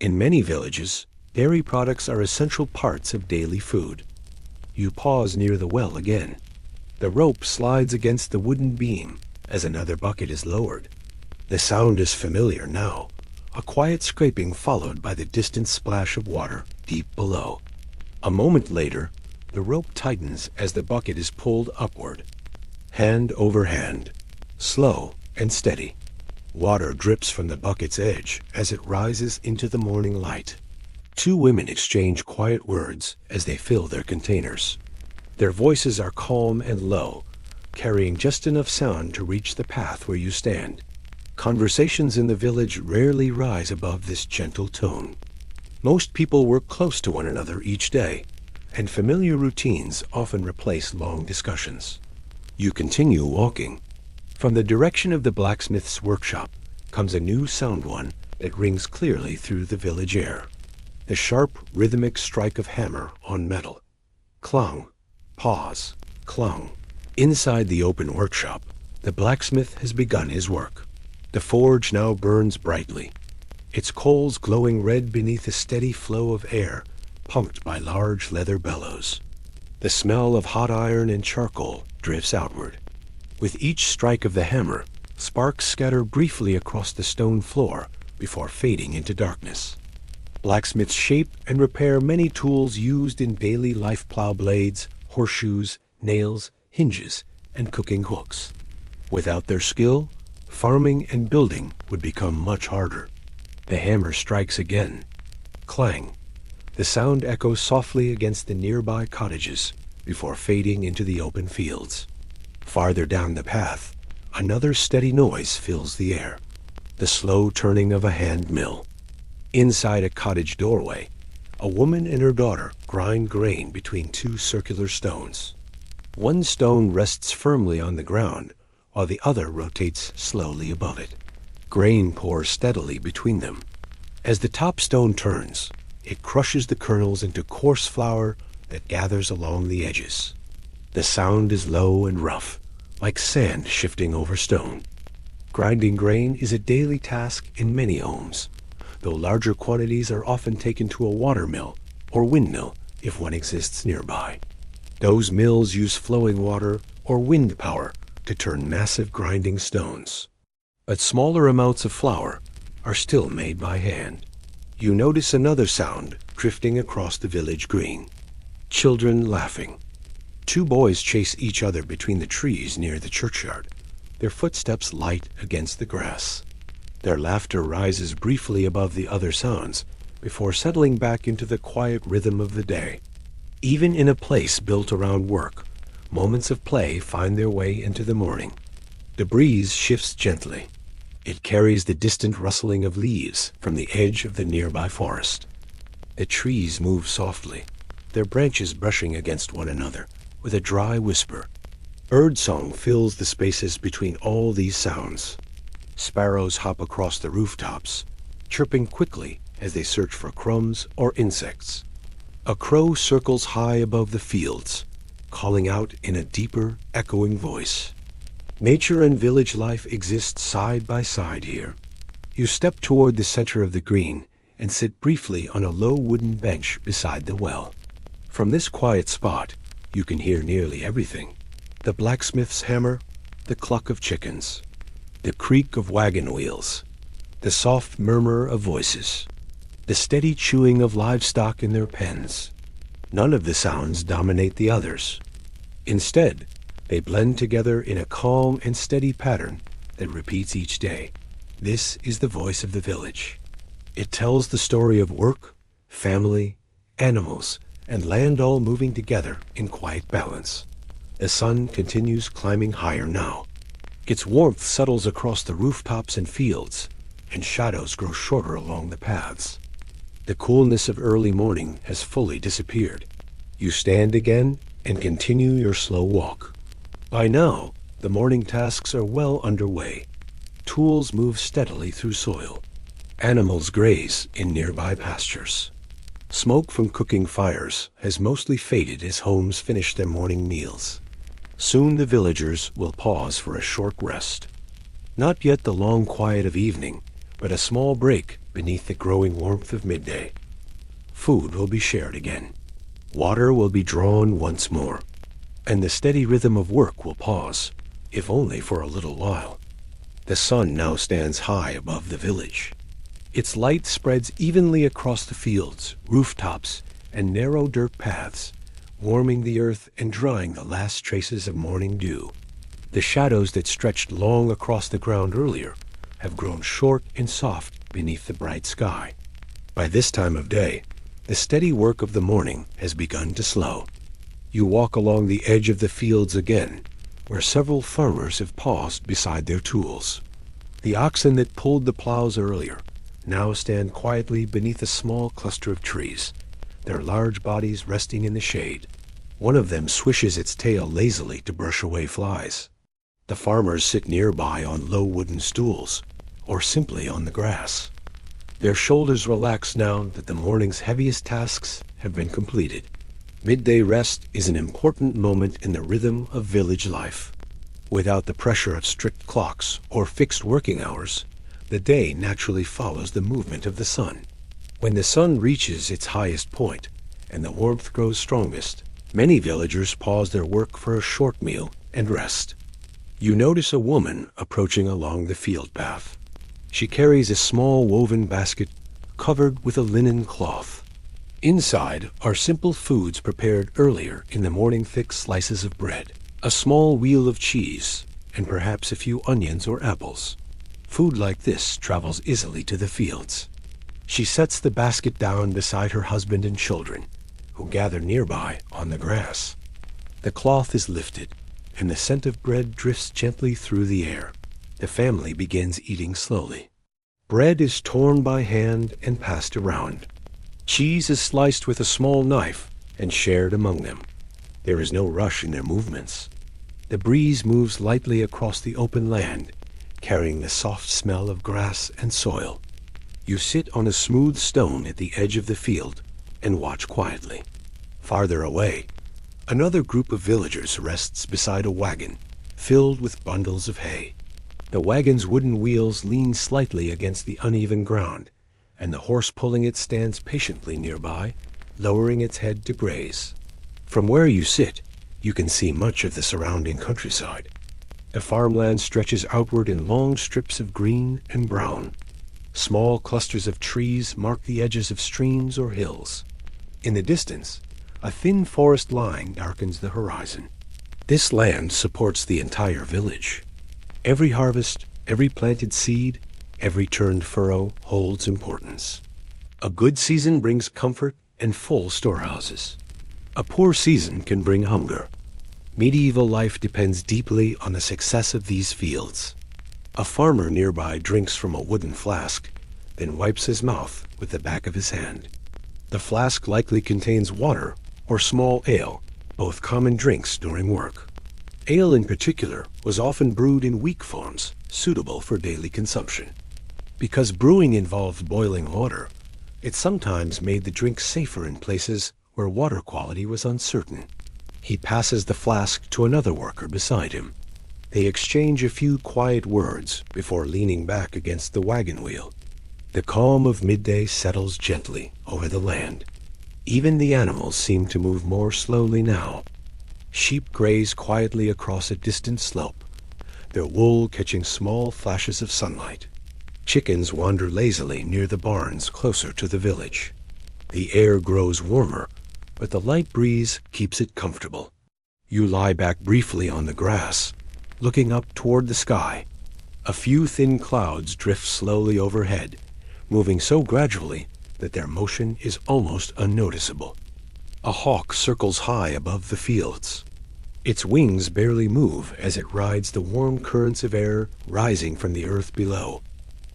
In many villages, dairy products are essential parts of daily food. You pause near the well again. The rope slides against the wooden beam as another bucket is lowered. The sound is familiar now, a quiet scraping followed by the distant splash of water deep below. A moment later, the rope tightens as the bucket is pulled upward. Hand over hand, slow and steady. Water drips from the bucket's edge as it rises into the morning light. Two women exchange quiet words as they fill their containers. Their voices are calm and low, carrying just enough sound to reach the path where you stand. Conversations in the village rarely rise above this gentle tone. Most people work close to one another each day, and familiar routines often replace long discussions. You continue walking. From the direction of the blacksmith's workshop comes a new sound, one that rings clearly through the village air. The sharp, rhythmic strike of hammer on metal. Clang, pause, clang. Inside the open workshop, the blacksmith has begun his work. The forge now burns brightly, its coals glowing red beneath a steady flow of air pumped by large leather bellows. The smell of hot iron and charcoal drifts outward. With each strike of the hammer, sparks scatter briefly across the stone floor before fading into darkness. Blacksmiths shape and repair many tools used in daily life: plow blades, horseshoes, nails, hinges, and cooking hooks. Without their skill, farming and building would become much harder. The hammer strikes again. Clang. The sound echoes softly against the nearby cottages before fading into the open fields. Farther down the path, another steady noise fills the air, the slow turning of a hand mill. Inside a cottage doorway, a woman and her daughter grind grain between two circular stones. One stone rests firmly on the ground, while the other rotates slowly above it. Grain pours steadily between them. As the top stone turns, it crushes the kernels into coarse flour that gathers along the edges. The sound is low and rough, like sand shifting over stone. Grinding grain is a daily task in many homes, though larger quantities are often taken to a watermill or windmill if one exists nearby. Those mills use flowing water or wind power to turn massive grinding stones. But smaller amounts of flour are still made by hand. You notice another sound drifting across the village green. Children laughing. Two boys chase each other between the trees near the churchyard, their footsteps light against the grass. Their laughter rises briefly above the other sounds before settling back into the quiet rhythm of the day. Even in a place built around work, moments of play find their way into the morning. The breeze shifts gently. It carries the distant rustling of leaves from the edge of the nearby forest. The trees move softly, their branches brushing against one another with a dry whisper. Birdsong fills the spaces between all these sounds. Sparrows hop across the rooftops, chirping quickly as they search for crumbs or insects. A crow circles high above the fields, calling out in a deeper, echoing voice. Nature and village life exist side by side here. You step toward the center of the green and sit briefly on a low wooden bench beside the well. From this quiet spot, you can hear nearly everything. The blacksmith's hammer, the cluck of chickens, the creak of wagon wheels, the soft murmur of voices, the steady chewing of livestock in their pens. None of the sounds dominate the others. Instead, they blend together in a calm and steady pattern that repeats each day. This is the voice of the village. It tells the story of work, family, animals, and land all moving together in quiet balance. The sun continues climbing higher now. Its warmth settles across the rooftops and fields, and shadows grow shorter along the paths. The coolness of early morning has fully disappeared. You stand again and continue your slow walk. By now, the morning tasks are well underway. Tools move steadily through soil. Animals graze in nearby pastures. Smoke from cooking fires has mostly faded as homes finish their morning meals. Soon the villagers will pause for a short rest. Not yet the long quiet of evening, but a small break beneath the growing warmth of midday. Food will be shared again. Water will be drawn once more. And the steady rhythm of work will pause, if only for a little while. The sun now stands high above the village. Its light spreads evenly across the fields, rooftops, and narrow dirt paths, warming the earth and drying the last traces of morning dew. The shadows that stretched long across the ground earlier have grown short and soft beneath the bright sky. By this time of day, the steady work of the morning has begun to slow. You walk along the edge of the fields again, where several farmers have paused beside their tools. The oxen that pulled the plows earlier now stand quietly beneath a small cluster of trees, their large bodies resting in the shade. One of them swishes its tail lazily to brush away flies. The farmers sit nearby on low wooden stools, or simply on the grass. Their shoulders relax now that the morning's heaviest tasks have been completed. Midday rest is an important moment in the rhythm of village life. Without the pressure of strict clocks or fixed working hours, the day naturally follows the movement of the sun. When the sun reaches its highest point and the warmth grows strongest, many villagers pause their work for a short meal and rest. You notice a woman approaching along the field path. She carries a small woven basket covered with a linen cloth. Inside are simple foods prepared earlier in the morning: thick slices of bread, a small wheel of cheese, and perhaps a few onions or apples. Food like this travels easily to the fields. She sets the basket down beside her husband and children, who gather nearby on the grass. The cloth is lifted, and the scent of bread drifts gently through the air. The family begins eating slowly. Bread is torn by hand and passed around. Cheese is sliced with a small knife and shared among them. There is no rush in their movements. The breeze moves lightly across the open land, carrying the soft smell of grass and soil. You sit on a smooth stone at the edge of the field and watch quietly. Farther away, another group of villagers rests beside a wagon filled with bundles of hay. The wagon's wooden wheels lean slightly against the uneven ground, and the horse pulling it stands patiently nearby, lowering its head to graze. From where you sit, you can see much of the surrounding countryside. The farmland stretches outward in long strips of green and brown. Small clusters of trees mark the edges of streams or hills. In the distance, a thin forest line darkens the horizon. This land supports the entire village. Every harvest, every planted seed, every turned furrow holds importance. A good season brings comfort and full storehouses. A poor season can bring hunger. Medieval life depends deeply on the success of these fields. A farmer nearby drinks from a wooden flask, then wipes his mouth with the back of his hand. The flask likely contains water or small ale, both common drinks during work. Ale in particular was often brewed in weak forms, suitable for daily consumption. Because brewing involved boiling water, it sometimes made the drink safer in places where water quality was uncertain. He passes the flask to another worker beside him. They exchange a few quiet words before leaning back against the wagon wheel. The calm of midday settles gently over the land. Even the animals seem to move more slowly now. Sheep graze quietly across a distant slope, their wool catching small flashes of sunlight. Chickens wander lazily near the barns closer to the village. The air grows warmer, but the light breeze keeps it comfortable. You lie back briefly on the grass, looking up toward the sky. A few thin clouds drift slowly overhead, moving so gradually that their motion is almost unnoticeable. A hawk circles high above the fields. Its wings barely move as it rides the warm currents of air rising from the earth below.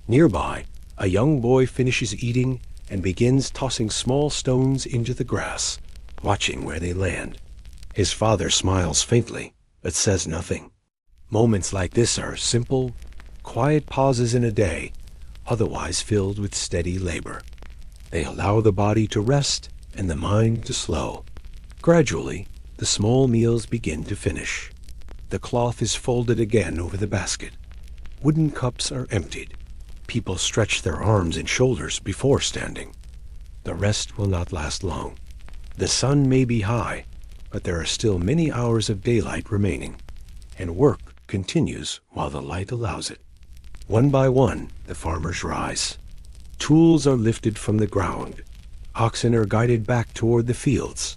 Nearby, a young boy finishes eating and begins tossing small stones into the grass, watching where they land. His father smiles faintly, but says nothing. Moments like this are simple, quiet pauses in a day, otherwise filled with steady labor. They allow the body to rest and the mind to slow. Gradually, the small meals begin to finish. The cloth is folded again over the basket. Wooden cups are emptied. People stretch their arms and shoulders before standing. The rest will not last long. The sun may be high, but there are still many hours of daylight remaining, and work continues while the light allows it. One by one, the farmers rise. Tools are lifted from the ground. Oxen are guided back toward the fields.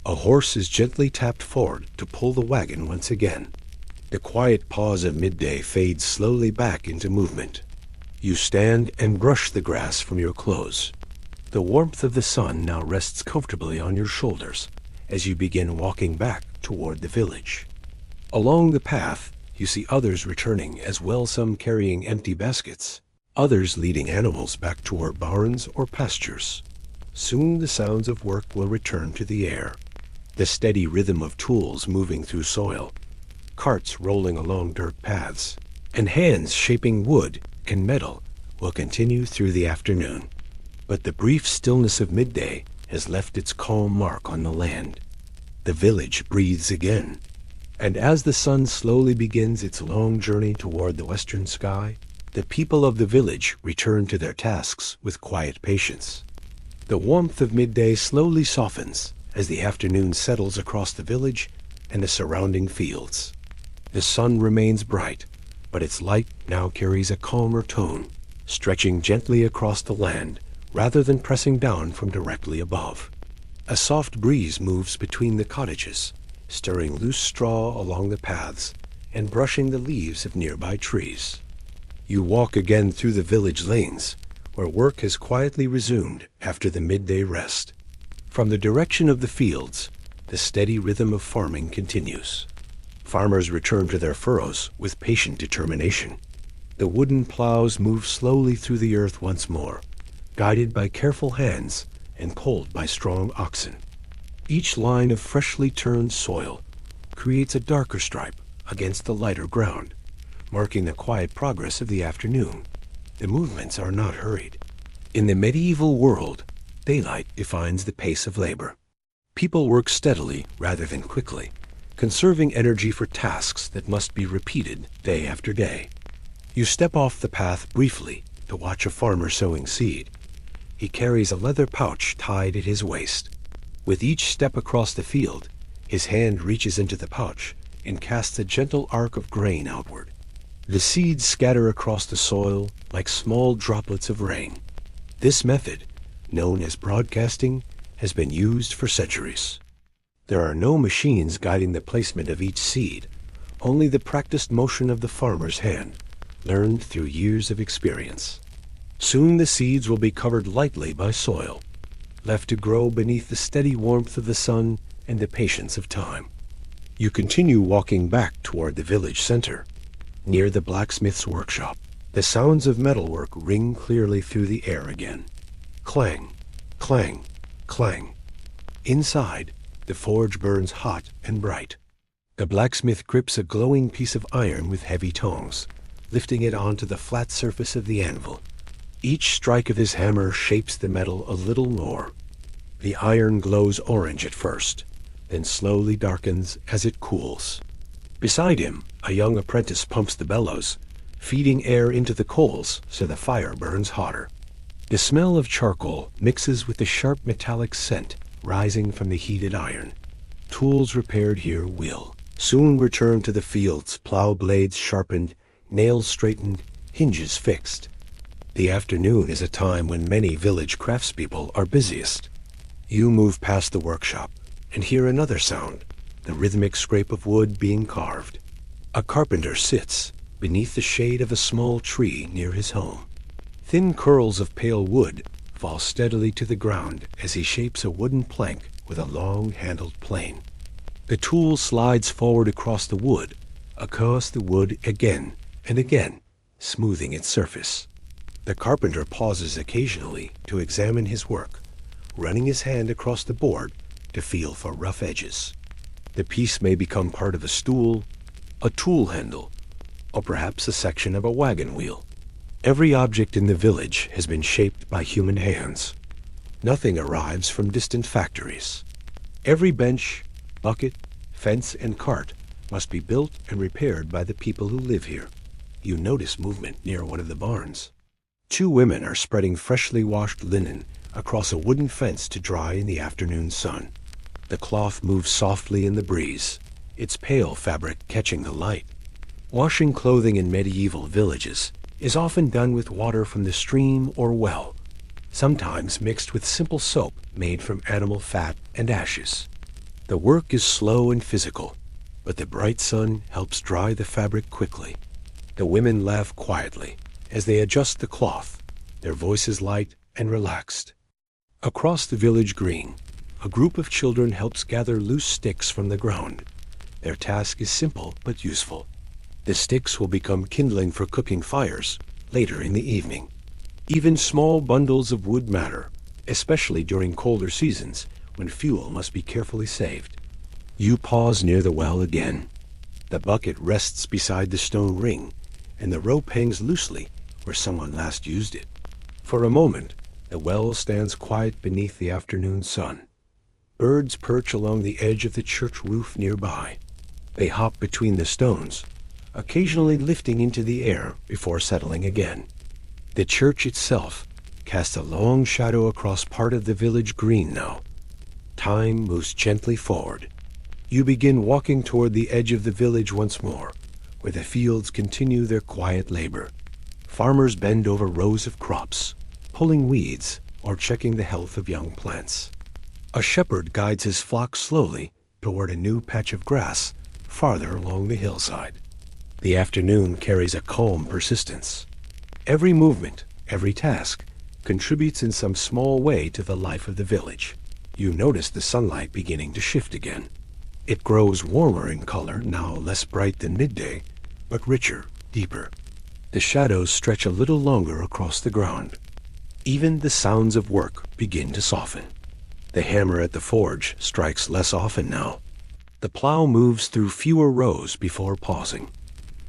A horse is gently tapped forward to pull the wagon once again. The quiet pause of midday fades slowly back into movement. You stand and brush the grass from your clothes. The warmth of the sun now rests comfortably on your shoulders as you begin walking back toward the village. Along the path, you see others returning, as well, some carrying empty baskets, others leading animals back toward barns or pastures. Soon the sounds of work will return to the air. The steady rhythm of tools moving through soil, carts rolling along dirt paths, and hands shaping wood and metal will continue through the afternoon. But the brief stillness of midday has left its calm mark on the land. The village breathes again. And as the sun slowly begins its long journey toward the western sky, the people of the village return to their tasks with quiet patience. The warmth of midday slowly softens as the afternoon settles across the village and the surrounding fields. The sun remains bright, but its light now carries a calmer tone, stretching gently across the land rather than pressing down from directly above. A soft breeze moves between the cottages, stirring loose straw along the paths and brushing the leaves of nearby trees. You walk again through the village lanes, where work has quietly resumed after the midday rest. From the direction of the fields, the steady rhythm of farming continues. Farmers return to their furrows with patient determination. The wooden plows move slowly through the earth once more, guided by careful hands and pulled by strong oxen. Each line of freshly turned soil creates a darker stripe against the lighter ground, marking the quiet progress of the afternoon. The movements are not hurried. In the medieval world, daylight defines the pace of labor. People work steadily rather than quickly, conserving energy for tasks that must be repeated day after day. You step off the path briefly to watch a farmer sowing seed. He carries a leather pouch tied at his waist. With each step across the field, his hand reaches into the pouch and casts a gentle arc of grain outward. The seeds scatter across the soil like small droplets of rain. This method, known as broadcasting, has been used for centuries. There are no machines guiding the placement of each seed, only the practiced motion of the farmer's hand, learned through years of experience. Soon the seeds will be covered lightly by soil, left to grow beneath the steady warmth of the sun and the patience of time. You continue walking back toward the village center. Near the blacksmith's workshop, the sounds of metalwork ring clearly through the air again. Clang, clang, clang. Inside, the forge burns hot and bright. The blacksmith grips a glowing piece of iron with heavy tongs, lifting it onto the flat surface of the anvil. Each strike of his hammer shapes the metal a little more. The iron glows orange at first, then slowly darkens as it cools. Beside him, a young apprentice pumps the bellows, feeding air into the coals so the fire burns hotter. The smell of charcoal mixes with the sharp metallic scent rising from the heated iron. Tools repaired here will soon return to the fields, plow blades sharpened, nails straightened, hinges fixed. The afternoon is a time when many village craftspeople are busiest. You move past the workshop and hear another sound, the rhythmic scrape of wood being carved. A carpenter sits beneath the shade of a small tree near his home. Thin curls of pale wood fall steadily to the ground as he shapes a wooden plank with a long-handled plane. The tool slides forward across the wood again and again, smoothing its surface. The carpenter pauses occasionally to examine his work, running his hand across the board to feel for rough edges. The piece may become part of a stool, a tool handle, or perhaps a section of a wagon wheel. Every object in the village has been shaped by human hands. Nothing arrives from distant factories. Every bench, bucket, fence, and cart must be built and repaired by the people who live here. You notice movement near one of the barns. 2 women are spreading freshly washed linen across a wooden fence to dry in the afternoon sun. The cloth moves softly in the breeze, its pale fabric catching the light. Washing clothing in medieval villages is often done with water from the stream or well, sometimes mixed with simple soap made from animal fat and ashes. The work is slow and physical, but the bright sun helps dry the fabric quickly. The women laugh quietly as they adjust the cloth, their voices light and relaxed. Across the village green, a group of children helps gather loose sticks from the ground. Their task is simple but useful. The sticks will become kindling for cooking fires later in the evening. Even small bundles of wood matter, especially during colder seasons when fuel must be carefully saved. You pause near the well again. The bucket rests beside the stone ring, and the rope hangs loosely where someone last used it. For a moment, the well stands quiet beneath the afternoon sun. Birds perch along the edge of the church roof nearby. They hop between the stones, occasionally lifting into the air before settling again. The church itself casts a long shadow across part of the village green now. Time moves gently forward. You begin walking toward the edge of the village once more, where the fields continue their quiet labor. Farmers bend over rows of crops, pulling weeds or checking the health of young plants. A shepherd guides his flock slowly toward a new patch of grass farther along the hillside. The afternoon carries a calm persistence. Every movement, every task, contributes in some small way to the life of the village. You notice the sunlight beginning to shift again. It grows warmer in color, now less bright than midday, but richer, deeper. The shadows stretch a little longer across the ground. Even the sounds of work begin to soften. The hammer at the forge strikes less often now. The plow moves through fewer rows before pausing.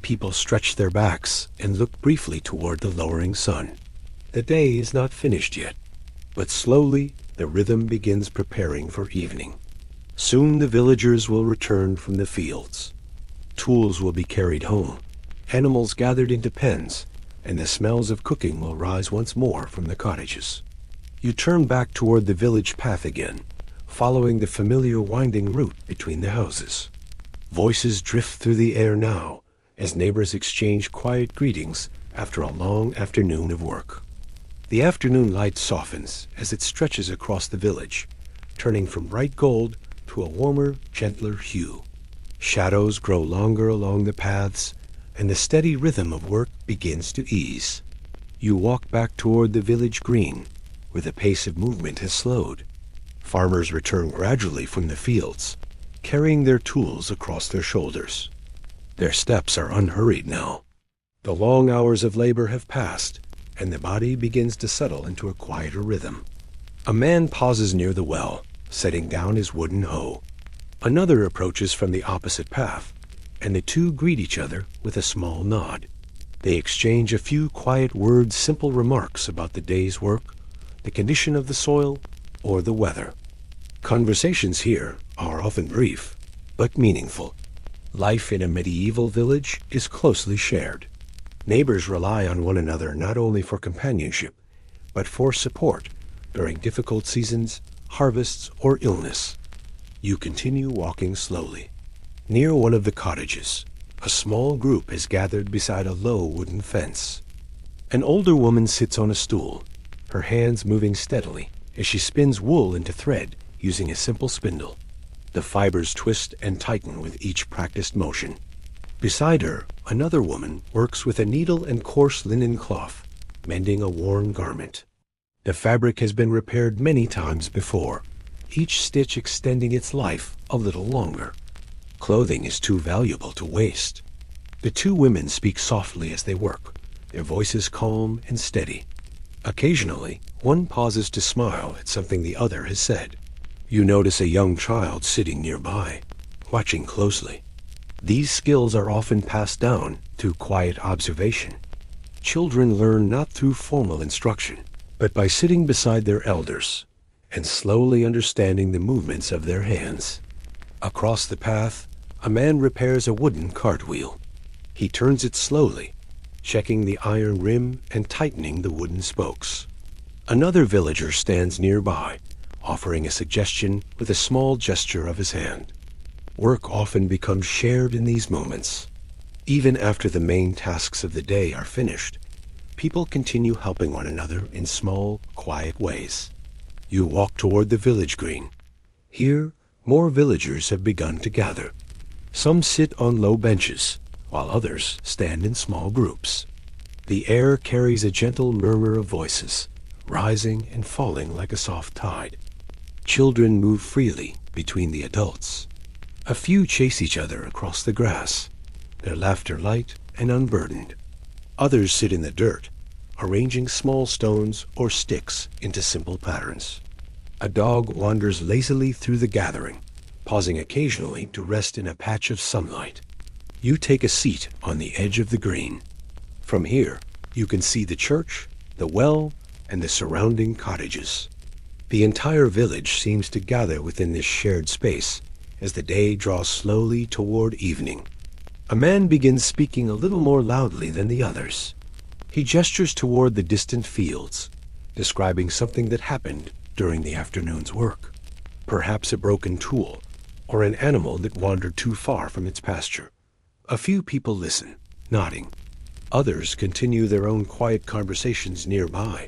People stretch their backs and look briefly toward the lowering sun. The day is not finished yet, but slowly the rhythm begins preparing for evening. Soon the villagers will return from the fields. Tools will be carried home, animals gathered into pens, and the smells of cooking will rise once more from the cottages. You turn back toward the village path again, following the familiar winding route between the houses. Voices drift through the air now, as neighbors exchange quiet greetings after a long afternoon of work. The afternoon light softens as it stretches across the village, turning from bright gold to a warmer, gentler hue. Shadows grow longer along the paths, and the steady rhythm of work begins to ease. You walk back toward the village green, where the pace of movement has slowed. Farmers return gradually from the fields, carrying their tools across their shoulders. Their steps are unhurried now. The long hours of labor have passed, and the body begins to settle into a quieter rhythm. A man pauses near the well, setting down his wooden hoe. Another approaches from the opposite path, and the two greet each other with a small nod. They exchange a few quiet words, simple remarks about the day's work, the condition of the soil, or the weather. Conversations here are often brief, but meaningful. Life in a medieval village is closely shared. Neighbors rely on one another not only for companionship, but for support during difficult seasons, harvests, or illness. You continue walking slowly. Near one of the cottages, a small group has gathered beside a low wooden fence. An older woman sits on a stool, her hands moving steadily as she spins wool into thread using a simple spindle. The fibers twist and tighten with each practiced motion. Beside her, another woman works with a needle and coarse linen cloth, mending a worn garment. The fabric has been repaired many times before, each stitch extending its life a little longer. Clothing is too valuable to waste. The two women speak softly as they work, their voices calm and steady. Occasionally, one pauses to smile at something the other has said. You notice a young child sitting nearby, watching closely. These skills are often passed down through quiet observation. Children learn not through formal instruction, but by sitting beside their elders and slowly understanding the movements of their hands. Across the path, a man repairs a wooden cartwheel. He turns it slowly, checking the iron rim and tightening the wooden spokes. Another villager stands nearby, offering a suggestion with a small gesture of his hand. Work often becomes shared in these moments. Even after the main tasks of the day are finished, people continue helping one another in small, quiet ways. You walk toward the village green. Here, more villagers have begun to gather. Some sit on low benches, while others stand in small groups. The air carries a gentle murmur of voices, rising and falling like a soft tide. Children move freely between the adults. A few chase each other across the grass, their laughter light and unburdened. Others sit in the dirt, arranging small stones or sticks into simple patterns. A dog wanders lazily through the gathering, pausing occasionally to rest in a patch of sunlight. You take a seat on the edge of the green. From here, you can see the church, the well, and the surrounding cottages. The entire village seems to gather within this shared space as the day draws slowly toward evening. A man begins speaking a little more loudly than the others. He gestures toward the distant fields, describing something that happened during the afternoon's work. Perhaps a broken tool, or an animal that wandered too far from its pasture. A few people listen, nodding. Others continue their own quiet conversations nearby.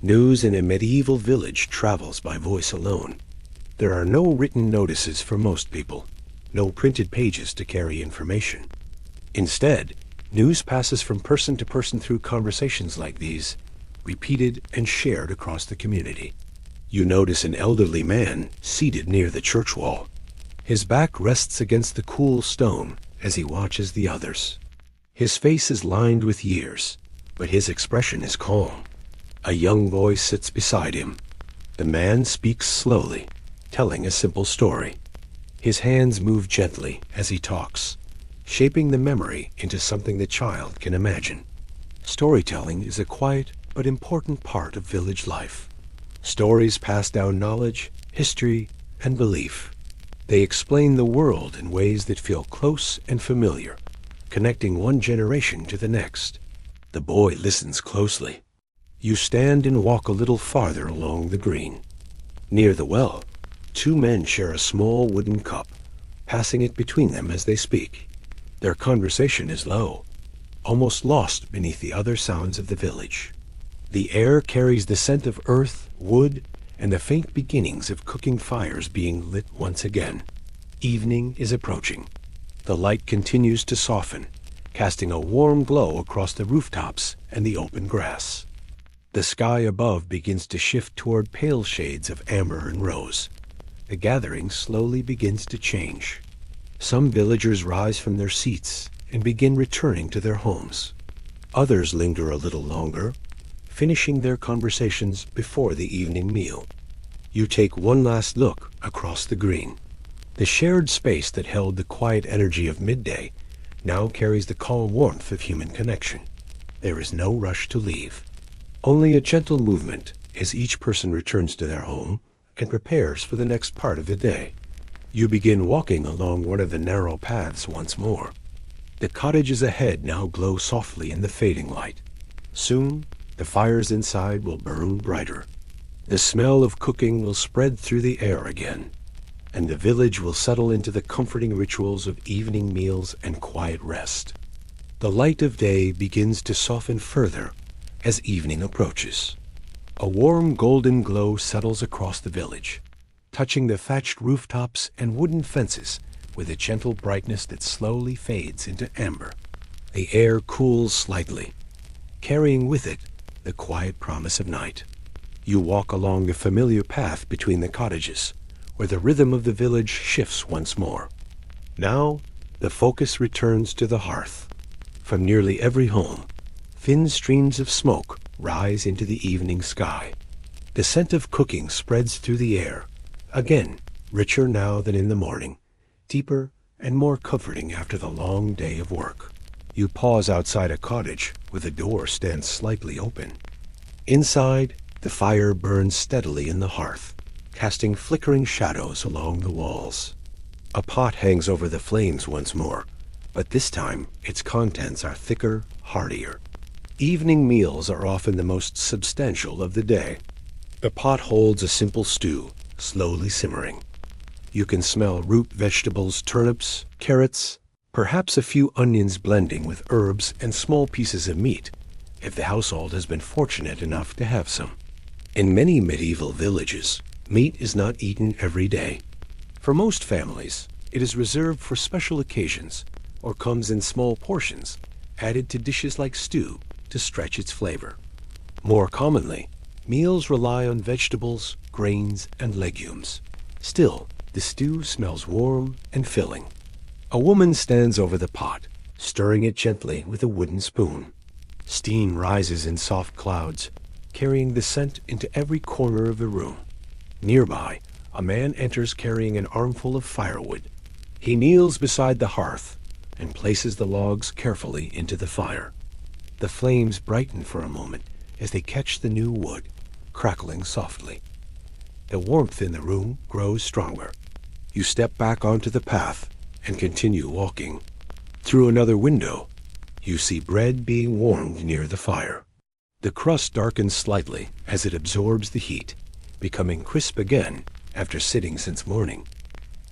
News in a medieval village travels by voice alone. There are no written notices for most people, no printed pages to carry information. Instead, news passes from person to person through conversations like these, repeated and shared across the community. You notice an elderly man seated near the church wall. His back rests against the cool stone as he watches the others. His face is lined with years, but his expression is calm. A young boy sits beside him. The man speaks slowly, telling a simple story. His hands move gently as he talks, shaping the memory into something the child can imagine. Storytelling is a quiet but important part of village life. Stories pass down knowledge, history, and belief. They explain the world in ways that feel close and familiar, connecting one generation to the next. The boy listens closely. You stand and walk a little farther along the green. Near the well, two men share a small wooden cup, passing it between them as they speak. Their conversation is low, almost lost beneath the other sounds of the village. The air carries the scent of earth, wood, and the faint beginnings of cooking fires being lit once again. Evening is approaching. The light continues to soften, casting a warm glow across the rooftops and the open grass. The sky above begins to shift toward pale shades of amber and rose. The gathering slowly begins to change. Some villagers rise from their seats and begin returning to their homes. Others linger a little longer, finishing their conversations before the evening meal. You take one last look across the green. The shared space that held the quiet energy of midday now carries the calm warmth of human connection. There is no rush to leave. Only a gentle movement as each person returns to their home and prepares for the next part of the day. You begin walking along one of the narrow paths once more. The cottages ahead now glow softly in the fading light. Soon, the fires inside will burn brighter. The smell of cooking will spread through the air again, and the village will settle into the comforting rituals of evening meals and quiet rest. The light of day begins to soften further as evening approaches. A warm golden glow settles across the village, touching the thatched rooftops and wooden fences with a gentle brightness that slowly fades into amber. The air cools slightly, carrying with it the quiet promise of night. You walk along the familiar path between the cottages, where the rhythm of the village shifts once more. Now, the focus returns to the hearth. From nearly every home, thin streams of smoke rise into the evening sky. The scent of cooking spreads through the air, again, richer now than in the morning, deeper and more comforting after the long day of work. You pause outside a cottage where the door stands slightly open. Inside, the fire burns steadily in the hearth, casting flickering shadows along the walls. A pot hangs over the flames once more, but this time its contents are thicker, heartier. Evening meals are often the most substantial of the day. The pot holds a simple stew, slowly simmering. You can smell root vegetables, turnips, carrots, perhaps a few onions blending with herbs and small pieces of meat, if the household has been fortunate enough to have some. In many medieval villages, meat is not eaten every day. For most families, it is reserved for special occasions or comes in small portions, added to dishes like stew to stretch its flavor. More commonly, meals rely on vegetables, grains, and legumes. Still, the stew smells warm and filling. A woman stands over the pot, stirring it gently with a wooden spoon. Steam rises in soft clouds, carrying the scent into every corner of the room. Nearby, a man enters carrying an armful of firewood. He kneels beside the hearth and places the logs carefully into the fire. The flames brighten for a moment as they catch the new wood, crackling softly. The warmth in the room grows stronger. You step back onto the path and continue walking. Through another window, you see bread being warmed near the fire. The crust darkens slightly as it absorbs the heat, becoming crisp again after sitting since morning.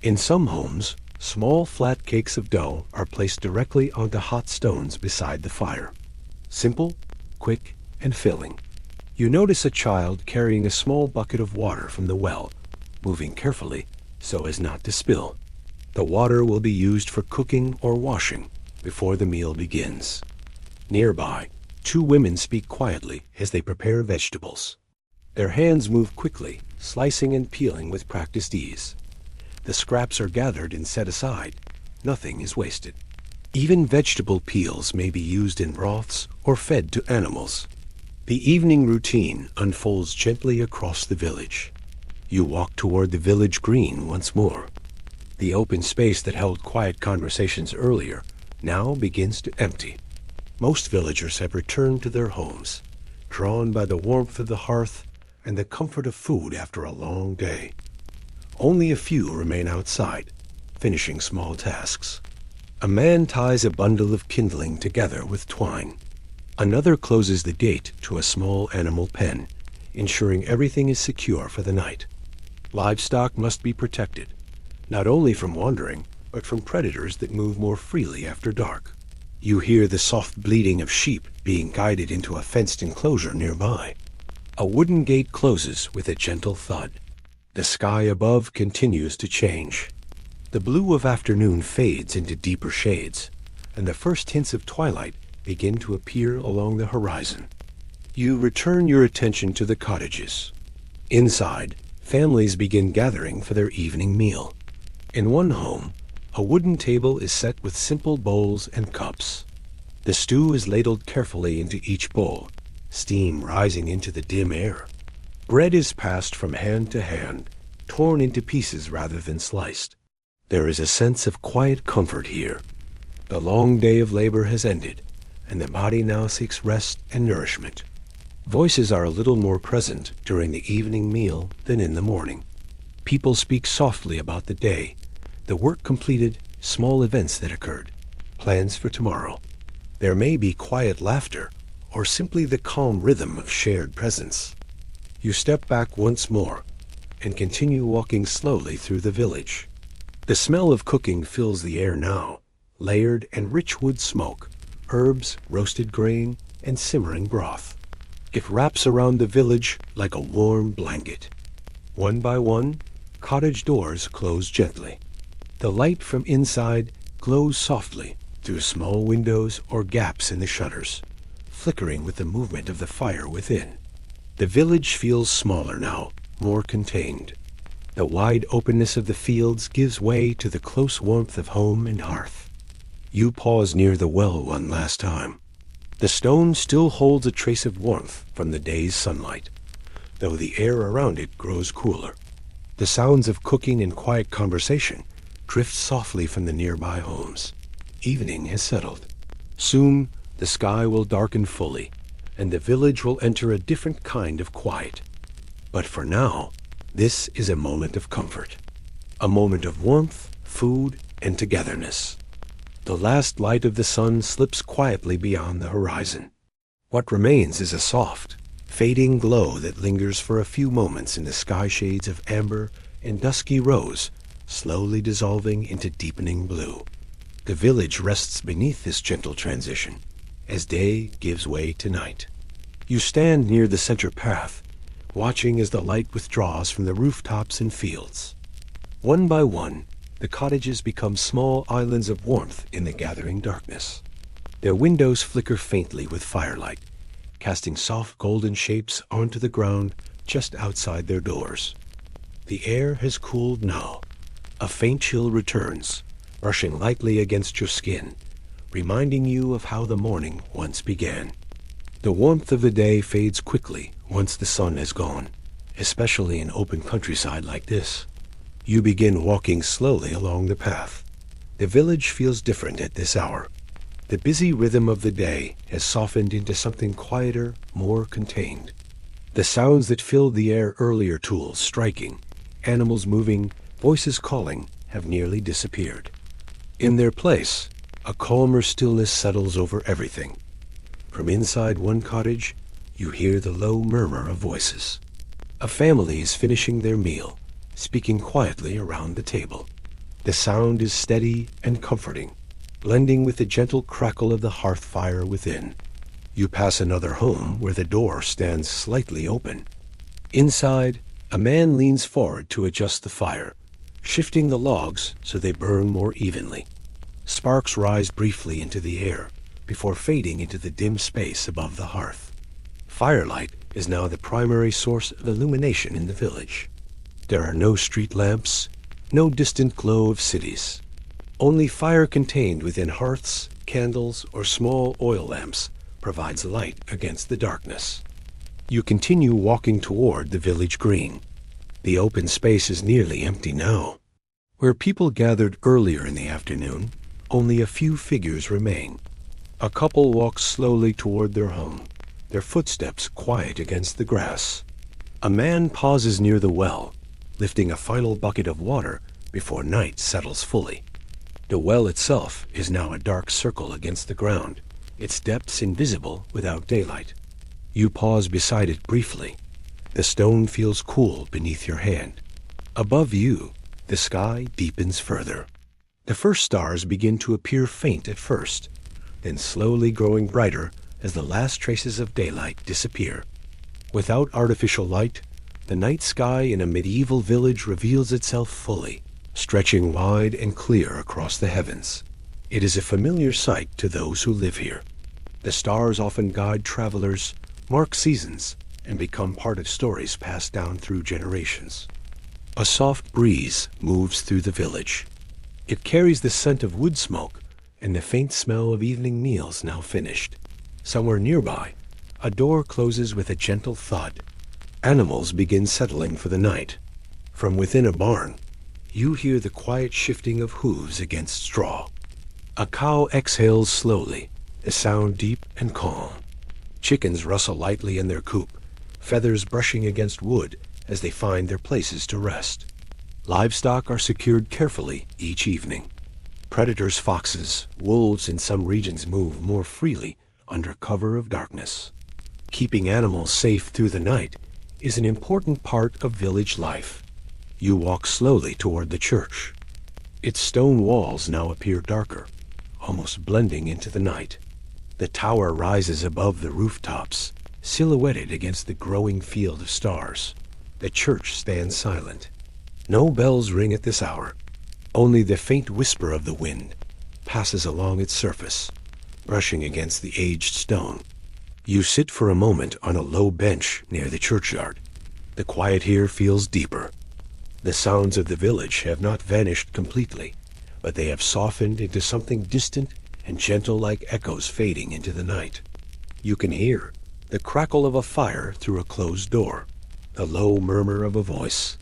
In some homes, small flat cakes of dough are placed directly onto hot stones beside the fire. Simple, quick, and filling. You notice a child carrying a small bucket of water from the well, moving carefully so as not to spill. The water will be used for cooking or washing before the meal begins. Nearby, two women speak quietly as they prepare vegetables. Their hands move quickly, slicing and peeling with practiced ease. The scraps are gathered and set aside. Nothing is wasted. Even vegetable peels may be used in broths or fed to animals. The evening routine unfolds gently across the village. You walk toward the village green once more. The open space that held quiet conversations earlier now begins to empty. Most villagers have returned to their homes, drawn by the warmth of the hearth and the comfort of food after a long day. Only a few remain outside, finishing small tasks. A man ties a bundle of kindling together with twine. Another closes the gate to a small animal pen, ensuring everything is secure for the night. Livestock must be protected, not only from wandering, but from predators that move more freely after dark. You hear the soft bleating of sheep being guided into a fenced enclosure nearby. A wooden gate closes with a gentle thud. The sky above continues to change. The blue of afternoon fades into deeper shades, and the first hints of twilight begin to appear along the horizon. You return your attention to the cottages. Inside, families begin gathering for their evening meal. In one home, a wooden table is set with simple bowls and cups. The stew is ladled carefully into each bowl, steam rising into the dim air. Bread is passed from hand to hand, torn into pieces rather than sliced. There is a sense of quiet comfort here. The long day of labor has ended, and the body now seeks rest and nourishment. Voices are a little more present during the evening meal than in the morning. People speak softly about the day, the work completed, small events that occurred, plans for tomorrow. There may be quiet laughter, or simply the calm rhythm of shared presence. You step back once more, and continue walking slowly through the village. The smell of cooking fills the air now, layered and rich wood smoke, herbs, roasted grain, and simmering broth. It wraps around the village like a warm blanket. One by one, cottage doors close gently. The light from inside glows softly through small windows or gaps in the shutters, flickering with the movement of the fire within. The village feels smaller now, more contained. The wide openness of the fields gives way to the close warmth of home and hearth. You pause near the well one last time. The stone still holds a trace of warmth from the day's sunlight, though the air around it grows cooler. The sounds of cooking and quiet conversation drift softly from the nearby homes. Evening has settled. Soon the sky will darken fully, and the village will enter a different kind of quiet. But for now, this is a moment of comfort, a moment of warmth, food, and togetherness. The last light of the sun slips quietly beyond the horizon. What remains is a soft, fading glow that lingers for a few moments in the sky shades of amber and dusky rose, slowly dissolving into deepening blue. The village rests beneath this gentle transition, as day gives way to night. You stand near the center path, watching as the light withdraws from the rooftops and fields. One by one, the cottages become small islands of warmth in the gathering darkness. Their windows flicker faintly with firelight, casting soft golden shapes onto the ground just outside their doors. The air has cooled now. A faint chill returns, brushing lightly against your skin, reminding you of how the morning once began. The warmth of the day fades quickly once the sun has gone, especially in open countryside like this. You begin walking slowly along the path. The village feels different at this hour. The busy rhythm of the day has softened into something quieter, more contained. The sounds that filled the air earlier, tools striking, animals moving, voices calling, have nearly disappeared. In their place, a calmer stillness settles over everything. From inside one cottage, you hear the low murmur of voices. A family is finishing their meal, speaking quietly around the table. The sound is steady and comforting, blending with the gentle crackle of the hearth fire within. You pass another home where the door stands slightly open. Inside, a man leans forward to adjust the fire, shifting the logs so they burn more evenly. Sparks rise briefly into the air before fading into the dim space above the hearth. Firelight is now the primary source of illumination in the village. There are no street lamps, no distant glow of cities. Only fire contained within hearths, candles, or small oil lamps provides light against the darkness. You continue walking toward the village green. The open space is nearly empty now. Where people gathered earlier in the afternoon, only a few figures remain. A couple walks slowly toward their home, their footsteps quiet against the grass. A man pauses near the well, lifting a final bucket of water before night settles fully. The well itself is now a dark circle against the ground, its depths invisible without daylight. You pause beside it briefly. The stone feels cool beneath your hand. Above you, the sky deepens further. The first stars begin to appear faint at first, then slowly growing brighter as the last traces of daylight disappear. Without artificial light, the night sky in a medieval village reveals itself fully, stretching wide and clear across the heavens. It is a familiar sight to those who live here. The stars often guide travelers, mark seasons, and become part of stories passed down through generations. A soft breeze moves through the village. It carries the scent of wood smoke and the faint smell of evening meals now finished. Somewhere nearby, a door closes with a gentle thud. Animals begin settling for the night. From within a barn, you hear the quiet shifting of hooves against straw. A cow exhales slowly, a sound deep and calm. Chickens rustle lightly in their coop, feathers brushing against wood as they find their places to rest. Livestock are secured carefully each evening. Predators, foxes, wolves in some regions move more freely under cover of darkness. Keeping animals safe through the night is an important part of village life. You walk slowly toward the church. Its stone walls now appear darker, almost blending into the night. The tower rises above the rooftops, silhouetted against the growing field of stars. The church stands silent. No bells ring at this hour. Only the faint whisper of the wind passes along its surface, brushing against the aged stone. You sit for a moment on a low bench near the churchyard. The quiet here feels deeper. The sounds of the village have not vanished completely, but they have softened into something distant and gentle, like echoes fading into the night. You can hear the crackle of a fire through a closed door, the low murmur of a voice,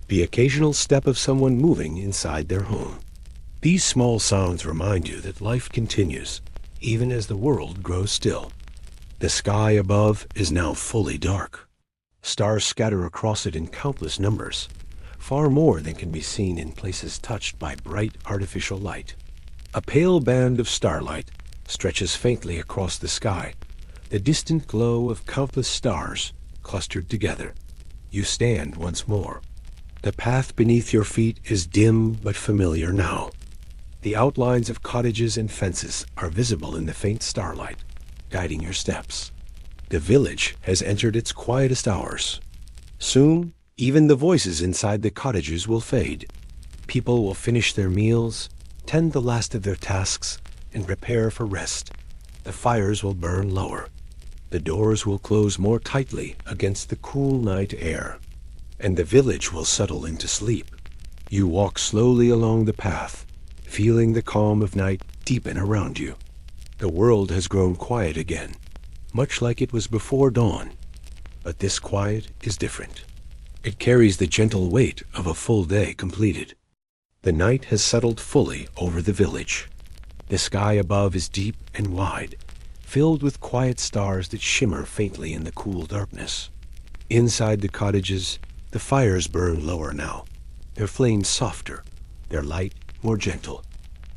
the occasional step of someone moving inside their home. These small sounds remind you that life continues, even as the world grows still. The sky above is now fully dark. Stars scatter across it in countless numbers, far more than can be seen in places touched by bright artificial light. A pale band of starlight stretches faintly across the sky, the distant glow of countless stars clustered together. You stand once more. The path beneath your feet is dim but familiar now. The outlines of cottages and fences are visible in the faint starlight, guiding your steps. The village has entered its quietest hours. Soon, even the voices inside the cottages will fade. People will finish their meals, tend the last of their tasks, and prepare for rest. The fires will burn lower. The doors will close more tightly against the cool night air, and the village will settle into sleep. You walk slowly along the path, feeling the calm of night deepen around you. The world has grown quiet again, much like it was before dawn. But this quiet is different. It carries the gentle weight of a full day completed. The night has settled fully over the village. The sky above is deep and wide, filled with quiet stars that shimmer faintly in the cool darkness. Inside the cottages, the fires burn lower now, their flames softer, their light more gentle.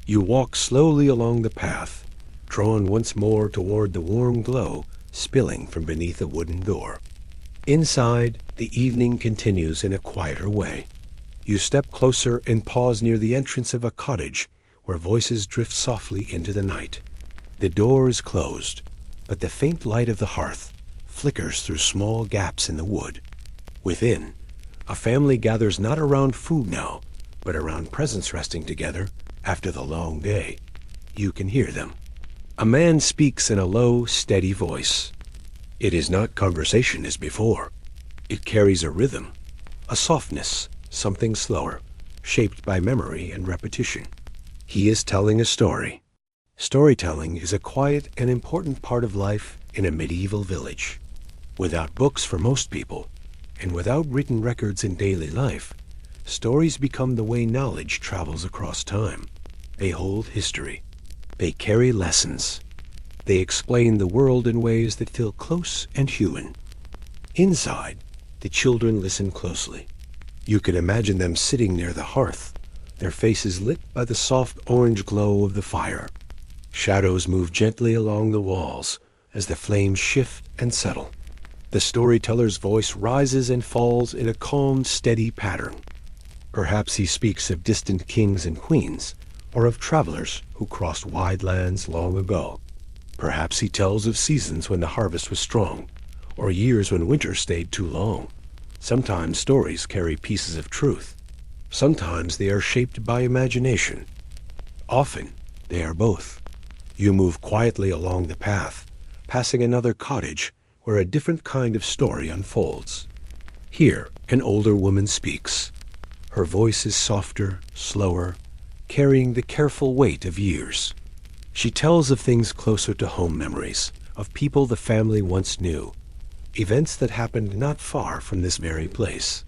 You walk slowly along the path, drawn once more toward the warm glow spilling from beneath a wooden door. Inside, the evening continues in a quieter way. You step closer and pause near the entrance of a cottage where voices drift softly into the night. The door is closed, but the faint light of the hearth flickers through small gaps in the wood. Within, a family gathers not around food now, but around presents resting together after the long day. You can hear them. A man speaks in a low, steady voice. It is not conversation as before. It carries a rhythm, a softness, something slower, shaped by memory and repetition. He is telling a story. Storytelling is a quiet and important part of life in a medieval village. Without books for most people, and without written records in daily life, stories become the way knowledge travels across time. They hold history. They carry lessons. They explain the world in ways that feel close and human. Inside, the children listen closely. You can imagine them sitting near the hearth, their faces lit by the soft orange glow of the fire. Shadows move gently along the walls as the flames shift and settle. The storyteller's voice rises and falls in a calm, steady pattern. Perhaps he speaks of distant kings and queens, or of travelers who crossed wide lands long ago. Perhaps he tells of seasons when the harvest was strong, or years when winter stayed too long. Sometimes stories carry pieces of truth. Sometimes they are shaped by imagination. Often, They are both. You move quietly along the path, passing another cottage where a different kind of story unfolds. Here, an older woman speaks. Her voice is softer, slower, carrying the careful weight of years. She tells of things closer to home memories, of people the family once knew, events that happened not far from this very place.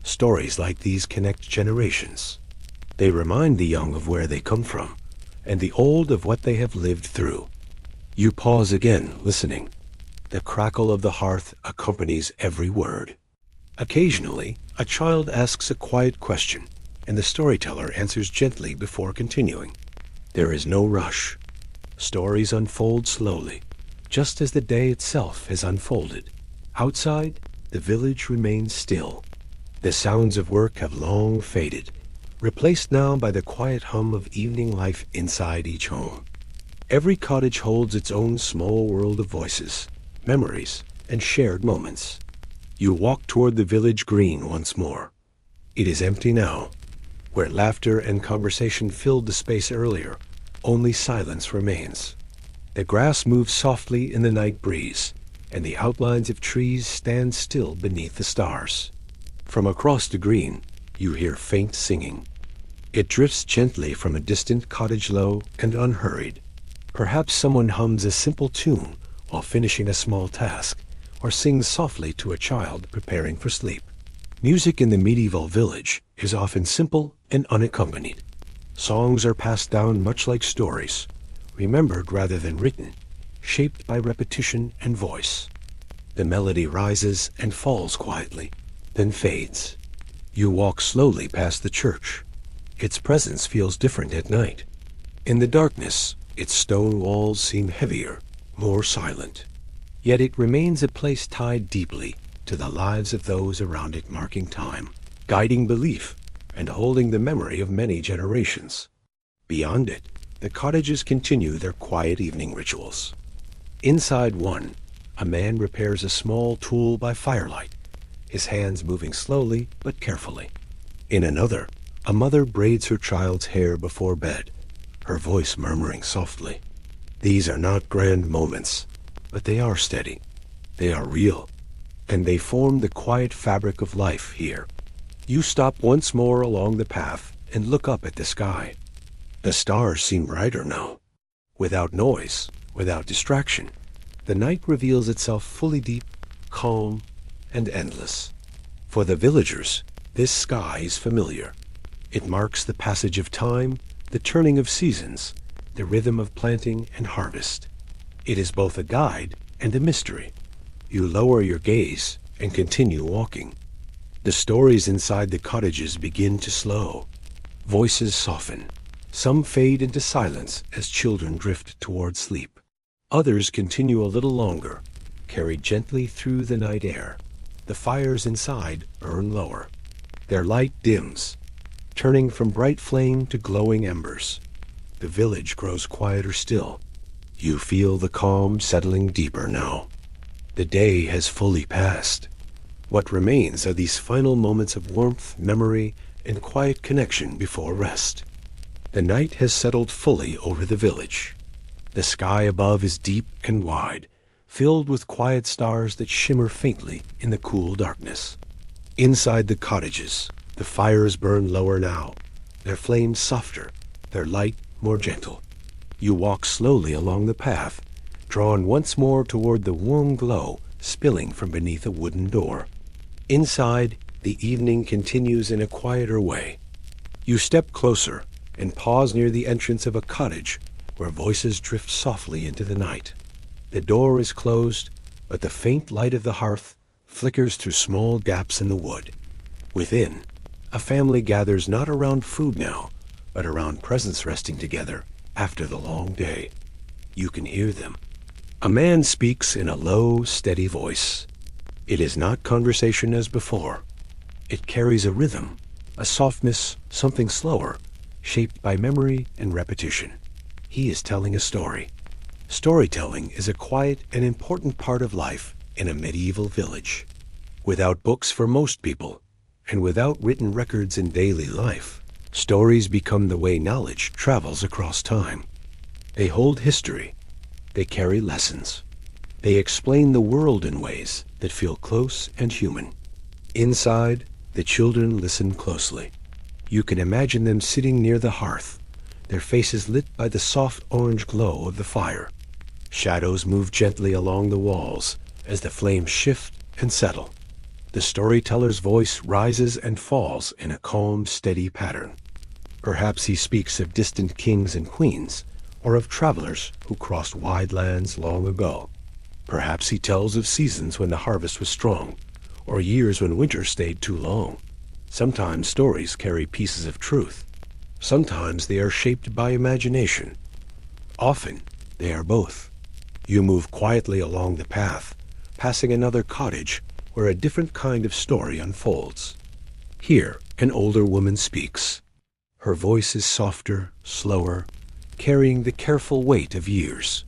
Stories like these connect generations. They remind the young of where they come from, and the old of what they have lived through. You pause again, listening. The crackle of the hearth accompanies every word. Occasionally, a child asks a quiet question, and the storyteller answers gently before continuing. There is no rush. Stories unfold slowly, just as the day itself has unfolded. Outside, the village remains still. The sounds of work have long faded, replaced now by the quiet hum of evening life inside each home. Every cottage holds its own small world of voices, memories, and shared moments. You walk toward the village green once more. It is empty now. Where laughter and conversation filled the space earlier, only silence remains. The grass moves softly in the night breeze, and the outlines of trees stand still beneath the stars. From across the green, you hear faint singing. It drifts gently from a distant cottage low and unhurried. Perhaps someone hums a simple tune while finishing a small task, or sings softly to a child preparing for sleep. Music in the medieval village is often simple and unaccompanied. Songs are passed down much like stories, remembered rather than written, shaped by repetition and voice. The melody rises and falls quietly, then fades. You walk slowly past the church. Its presence feels different at night. In the darkness, its stone walls seem heavier, more silent. Yet it remains a place tied deeply to the lives of those around it, marking time, guiding belief, and holding the memory of many generations. Beyond it, the cottages continue their quiet evening rituals. Inside one, a man repairs a small tool by firelight, his hands moving slowly but carefully. In another, a mother braids her child's hair before bed, her voice murmuring softly. These are not grand moments, but they are steady. They are real, and they form the quiet fabric of life here. You stop once more along the path and look up at the sky. The stars seem brighter now. Without noise, without distraction, the night reveals itself fully deep, calm, and endless. For the villagers, this sky is familiar. It marks the passage of time, the turning of seasons, the rhythm of planting and harvest. It is both a guide and a mystery. You lower your gaze and continue walking. The stories inside the cottages begin to slow. Voices soften. Some fade into silence as children drift toward sleep. Others continue a little longer, carried gently through the night air. The fires inside burn lower. Their light dims, turning from bright flame to glowing embers. The village grows quieter still. You feel the calm settling deeper now. The day has fully passed. What remains are these final moments of warmth, memory, and quiet connection before rest. The night has settled fully over the village. The sky above is deep and wide, filled with quiet stars that shimmer faintly in the cool darkness. Inside the cottages, the fires burn lower now, their flames softer, their light more gentle. You walk slowly along the path, drawn once more toward the warm glow spilling from beneath a wooden door. Inside, the evening continues in a quieter way. You step closer and pause near the entrance of a cottage where voices drift softly into the night. The door is closed, but the faint light of the hearth flickers through small gaps in the wood. Within, a family gathers not around food now, but around presents resting together after the long day. You can hear them. A man speaks in a low, steady voice. It is not conversation as before. It carries a rhythm, a softness, something slower, shaped by memory and repetition. He is telling a story. Storytelling is a quiet and important part of life in a medieval village. Without books for most people, and without written records in daily life, stories become the way knowledge travels across time. They hold history. They carry lessons. They explain the world in ways that feel close and human. Inside, the children listen closely. You can imagine them sitting near the hearth, their faces lit by the soft orange glow of the fire. Shadows move gently along the walls as the flames shift and settle. The storyteller's voice rises and falls in a calm, steady pattern. Perhaps he speaks of distant kings and queens, or of travelers who crossed wide lands long ago. Perhaps he tells of seasons when the harvest was strong, or years when winter stayed too long. Sometimes stories carry pieces of truth. Sometimes they are shaped by imagination. Often they are both. You move quietly along the path, passing another cottage where a different kind of story unfolds. Here, an older woman speaks. Her voice is softer, slower, carrying the careful weight of years.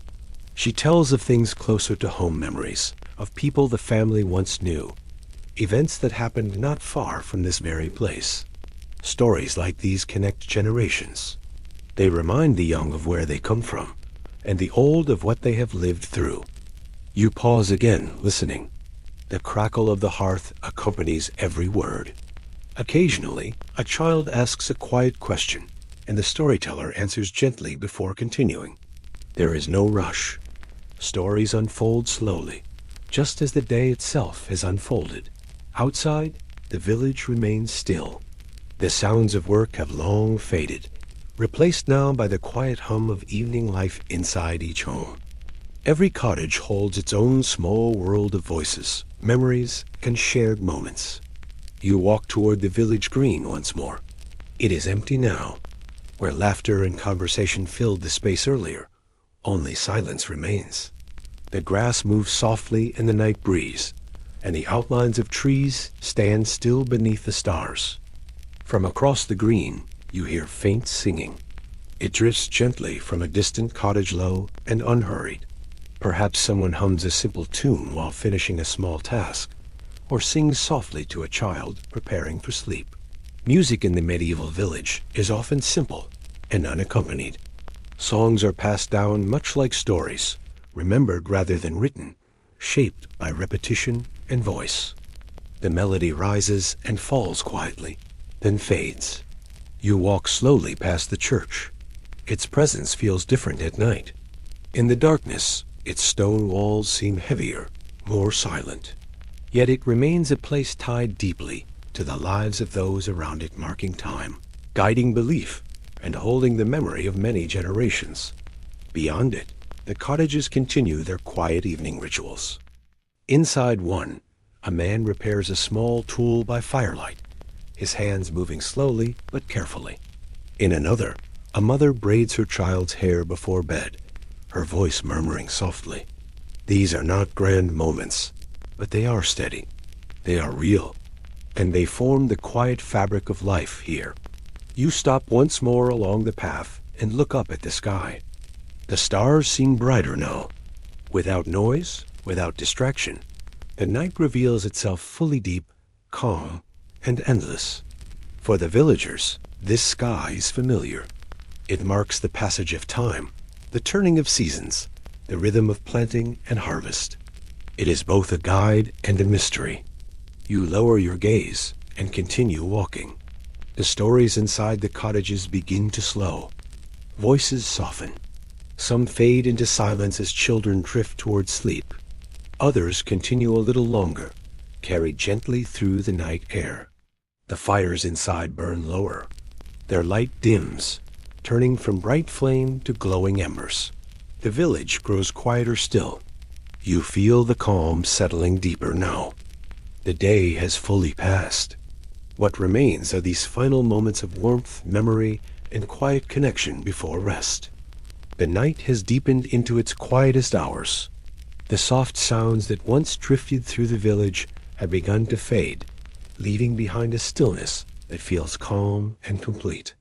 She tells of things closer to home memories, of people the family once knew, events that happened not far from this very place. Stories like these connect generations. They remind the young of where they come from, and the old of what they have lived through. You pause again, listening. The crackle of the hearth accompanies every word. Occasionally, a child asks a quiet question, and the storyteller answers gently before continuing. There is no rush. Stories unfold slowly, just as the day itself has unfolded. Outside, the village remains still. The sounds of work have long faded, replaced now by the quiet hum of evening life inside each home. Every cottage holds its own small world of voices, memories, and shared moments. You walk toward the village green once more. It is empty now. Where laughter and conversation filled the space earlier, only silence remains. The grass moves softly in the night breeze, and the outlines of trees stand still beneath the stars. From across the green, you hear faint singing. It drifts gently from a distant cottage low and unhurried. Perhaps someone hums a simple tune while finishing a small task, or sings softly to a child preparing for sleep. Music in the medieval village is often simple and unaccompanied. Songs are passed down much like stories, remembered rather than written, shaped by repetition and voice. The melody rises and falls quietly, then fades. You walk slowly past the church. Its presence feels different at night. In the darkness, its stone walls seem heavier, more silent. Yet it remains a place tied deeply to the lives of those around it, marking time, guiding belief, and holding the memory of many generations. Beyond it, the cottages continue their quiet evening rituals. Inside one, a man repairs a small tool by firelight, his hands moving slowly but carefully. In another, a mother braids her child's hair before bed, her voice murmuring softly. These are not grand moments, but they are steady. They are real, and they form the quiet fabric of life here. You stop once more along the path and look up at the sky. The stars seem brighter now. Without noise, without distraction, the night reveals itself fully deep, calm, and endless. For the villagers, this sky is familiar. It marks the passage of time, the turning of seasons, the rhythm of planting and harvest. It is both a guide and a mystery. You lower your gaze and continue walking. The stories inside the cottages begin to slow. Voices soften. Some fade into silence as children drift toward sleep. Others continue a little longer, carried gently through the night air. The fires inside burn lower. Their light dims, turning from bright flame to glowing embers. The village grows quieter still. You feel the calm settling deeper now. The day has fully passed. What remains are these final moments of warmth, memory, and quiet connection before rest. The night has deepened into its quietest hours. The soft sounds that once drifted through the village have begun to fade, leaving behind a stillness that feels calm and complete.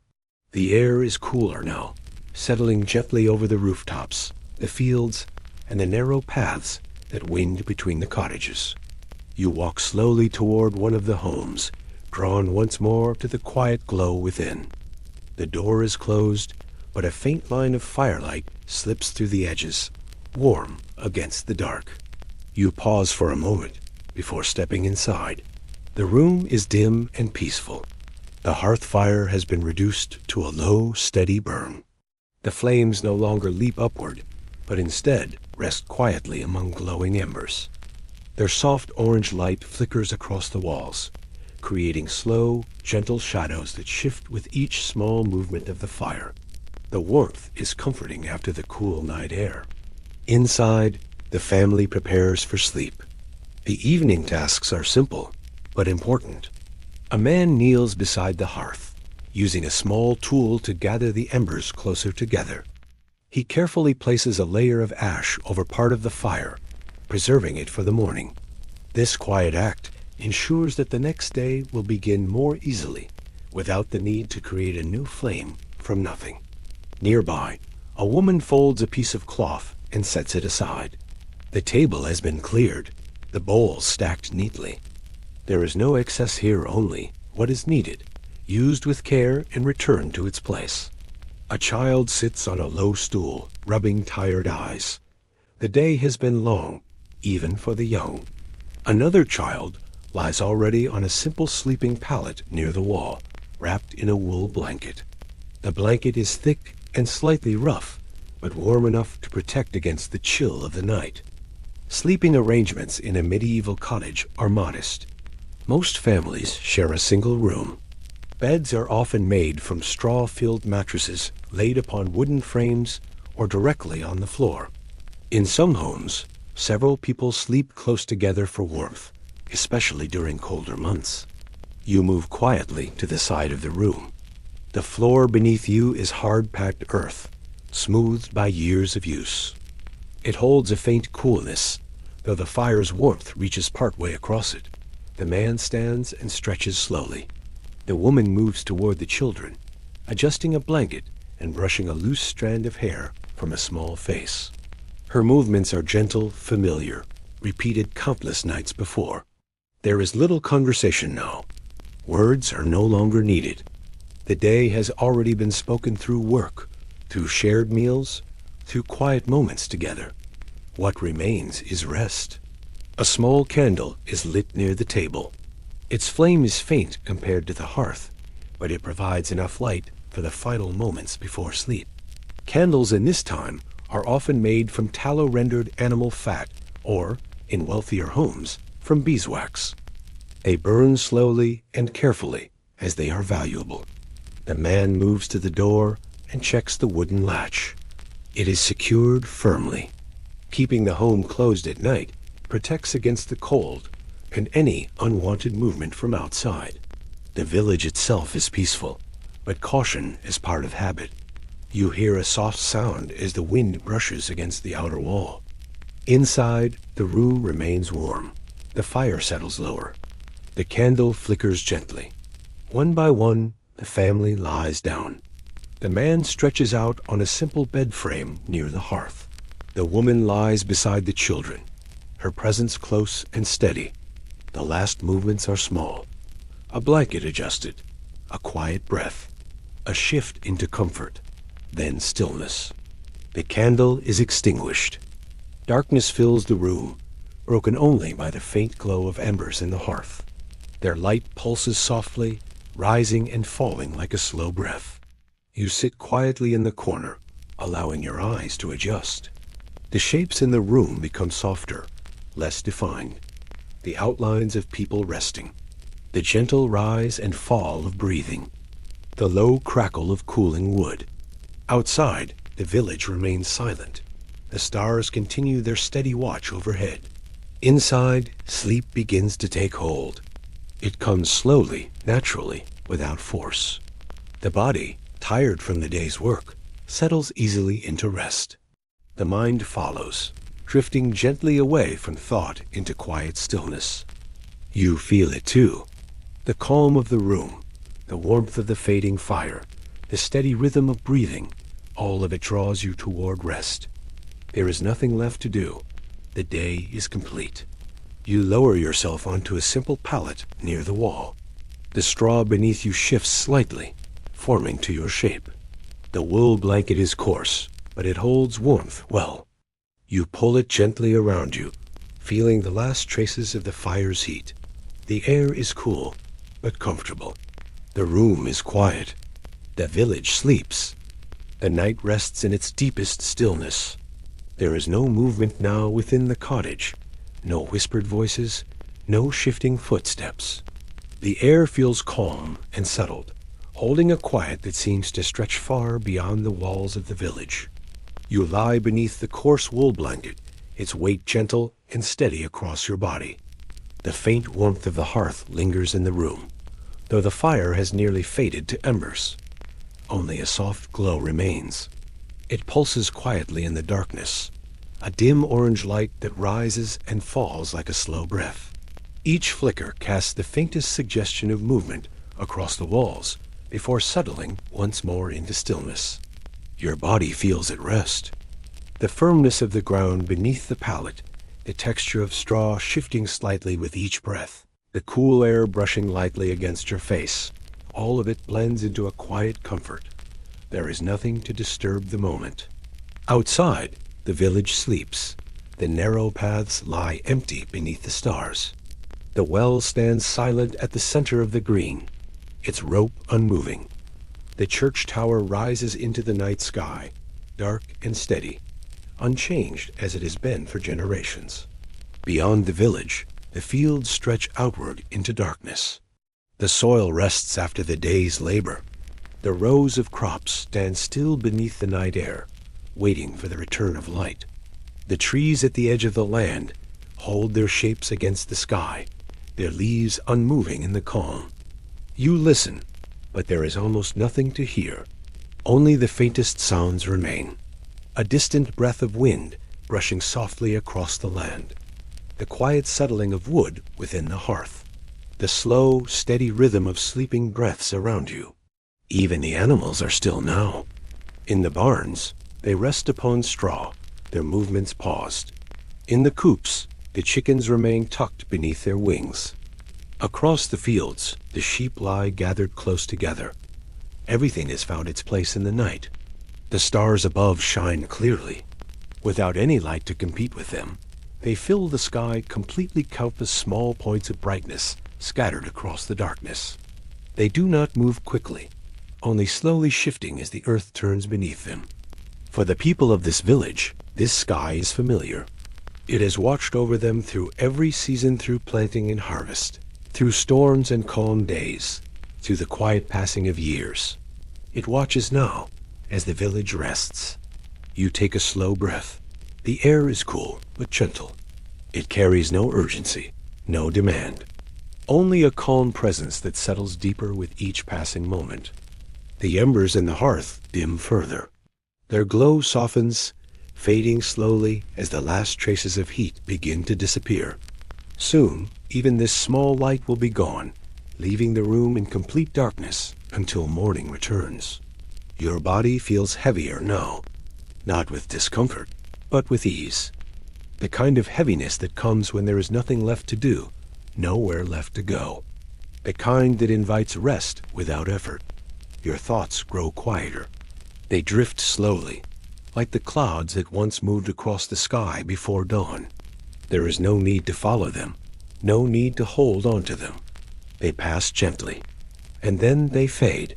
The air is cooler now, settling gently over the rooftops, the fields, and the narrow paths that wind between the cottages. You walk slowly toward one of the homes, drawn once more to the quiet glow within. The door is closed, but a faint line of firelight slips through the edges, warm against the dark. You pause for a moment before stepping inside. The room is dim and peaceful. The hearth fire has been reduced to a low, steady burn. The flames no longer leap upward, but instead rest quietly among glowing embers. Their soft orange light flickers across the walls, creating slow, gentle shadows that shift with each small movement of the fire. The warmth is comforting after the cool night air. Inside, the family prepares for sleep. The evening tasks are simple, but important. A man kneels beside the hearth, using a small tool to gather the embers closer together. He carefully places a layer of ash over part of the fire, preserving it for the morning. This quiet act ensures that the next day will begin more easily, without the need to create a new flame from nothing. Nearby, a woman folds a piece of cloth and sets it aside. The table has been cleared, the bowls stacked neatly. There is no excess here, only what is needed, used with care and returned to its place. A child sits on a low stool, rubbing tired eyes. The day has been long, even for the young. Another child lies already on a simple sleeping pallet near the wall, wrapped in a wool blanket. The blanket is thick and slightly rough, but warm enough to protect against the chill of the night. Sleeping arrangements in a medieval cottage are modest. Most families share a single room. Beds are often made from straw-filled mattresses laid upon wooden frames or directly on the floor. In some homes, several people sleep close together for warmth, especially during colder months. You move quietly to the side of the room. The floor beneath you is hard-packed earth, smoothed by years of use. It holds a faint coolness, though the fire's warmth reaches partway across it. The man stands and stretches slowly. The woman moves toward the children, adjusting a blanket and brushing a loose strand of hair from a small face. Her movements are gentle, familiar, repeated countless nights before. There is little conversation now. Words are no longer needed. The day has already been spoken through work, through shared meals, through quiet moments together. What remains is rest. A small candle is lit near the table. Its flame is faint compared to the hearth, but it provides enough light for the final moments before sleep. Candles in this time are often made from tallow-rendered animal fat or, in wealthier homes, from beeswax. They burn slowly and carefully, as they are valuable. The man moves to the door and checks the wooden latch. It is secured firmly. Keeping the home closed at night protects against the cold and any unwanted movement from outside. The village itself is peaceful, but caution is part of habit. You hear a soft sound as the wind brushes against the outer wall. Inside, the room remains warm. The fire settles lower. The candle flickers gently. One by one, the family lies down. The man stretches out on a simple bed frame near the hearth. The woman lies beside the children, her presence close and steady. The last movements are small. A blanket adjusted, a quiet breath, a shift into comfort, then stillness. The candle is extinguished. Darkness fills the room, broken only by the faint glow of embers in the hearth. Their light pulses softly, rising and falling like a slow breath. You sit quietly in the corner, allowing your eyes to adjust. The shapes in the room become softer, less defined. The outlines of people resting. The gentle rise and fall of breathing. The low crackle of cooling wood. Outside, the village remains silent. The stars continue their steady watch overhead. Inside, sleep begins to take hold. It comes slowly, naturally, without force. The body, tired from the day's work, settles easily into rest. The mind follows, drifting gently away from thought into quiet stillness. You feel it too. The calm of the room, the warmth of the fading fire, the steady rhythm of breathing, all of it draws you toward rest. There is nothing left to do. The day is complete. You lower yourself onto a simple pallet near the wall. The straw beneath you shifts slightly, forming to your shape. The wool blanket is coarse, but it holds warmth well. You pull it gently around you, feeling the last traces of the fire's heat. The air is cool, but comfortable. The room is quiet. The village sleeps. The night rests in its deepest stillness. There is no movement now within the cottage, no whispered voices, no shifting footsteps. The air feels calm and settled, holding a quiet that seems to stretch far beyond the walls of the village. You lie beneath the coarse wool blanket, its weight gentle and steady across your body. The faint warmth of the hearth lingers in the room, though the fire has nearly faded to embers. Only a soft glow remains. It pulses quietly in the darkness, a dim orange light that rises and falls like a slow breath. Each flicker casts the faintest suggestion of movement across the walls before settling once more into stillness. Your body feels at rest. The firmness of the ground beneath the pallet, the texture of straw shifting slightly with each breath, the cool air brushing lightly against your face, all of it blends into a quiet comfort. There is nothing to disturb the moment. Outside, the village sleeps. The narrow paths lie empty beneath the stars. The well stands silent at the center of the green, its rope unmoving. The church tower rises into the night sky, dark and steady, unchanged as it has been for generations. Beyond the village, the fields stretch outward into darkness. The soil rests after the day's labor. The rows of crops stand still beneath the night air, waiting for the return of light. The trees at the edge of the land hold their shapes against the sky, their leaves unmoving in the calm. You listen, but there is almost nothing to hear. Only the faintest sounds remain. A distant breath of wind brushing softly across the land. The quiet settling of wood within the hearth. The slow, steady rhythm of sleeping breaths around you. Even the animals are still now. In the barns, they rest upon straw, their movements paused. In the coops, the chickens remain tucked beneath their wings. Across the fields, the sheep lie gathered close together. Everything has found its place in the night. The stars above shine clearly. Without any light to compete with them, they fill the sky, completely countless small points of brightness scattered across the darkness. They do not move quickly, only slowly shifting as the earth turns beneath them. For the people of this village, this sky is familiar. It has watched over them through every season, through planting and harvest, through storms and calm days, through the quiet passing of years. It watches now as the village rests. You take a slow breath. The air is cool but gentle. It carries no urgency, no demand. Only a calm presence that settles deeper with each passing moment. The embers in the hearth dim further. Their glow softens, fading slowly as the last traces of heat begin to disappear. Soon, even this small light will be gone, leaving the room in complete darkness until morning returns. Your body feels heavier now, not with discomfort, but with ease. The kind of heaviness that comes when there is nothing left to do, nowhere left to go. The kind that invites rest without effort. Your thoughts grow quieter. They drift slowly, like the clouds that once moved across the sky before dawn. There is no need to follow them, no need to hold on to them. They pass gently, and then they fade.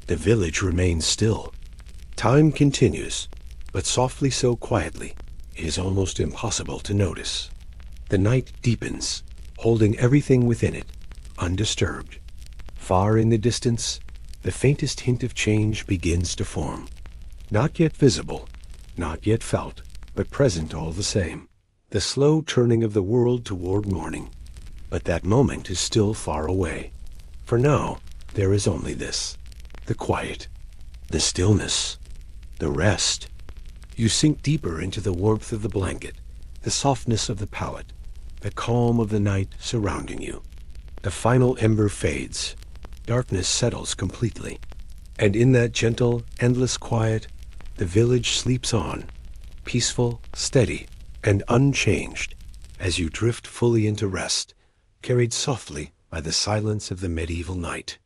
The village remains still. Time continues, but softly, so quietly, it is almost impossible to notice. The night deepens, holding everything within it, undisturbed. Far in the distance, the faintest hint of change begins to form. Not yet visible, not yet felt, but present all the same. The slow turning of the world toward morning. But that moment is still far away. For now, there is only this. The quiet, the stillness, the rest. You sink deeper into the warmth of the blanket, the softness of the pallet, the calm of the night surrounding you. The final ember fades. Darkness settles completely. And in that gentle, endless quiet, the village sleeps on, peaceful, steady, and unchanged, as you drift fully into rest, carried softly by the silence of the medieval night.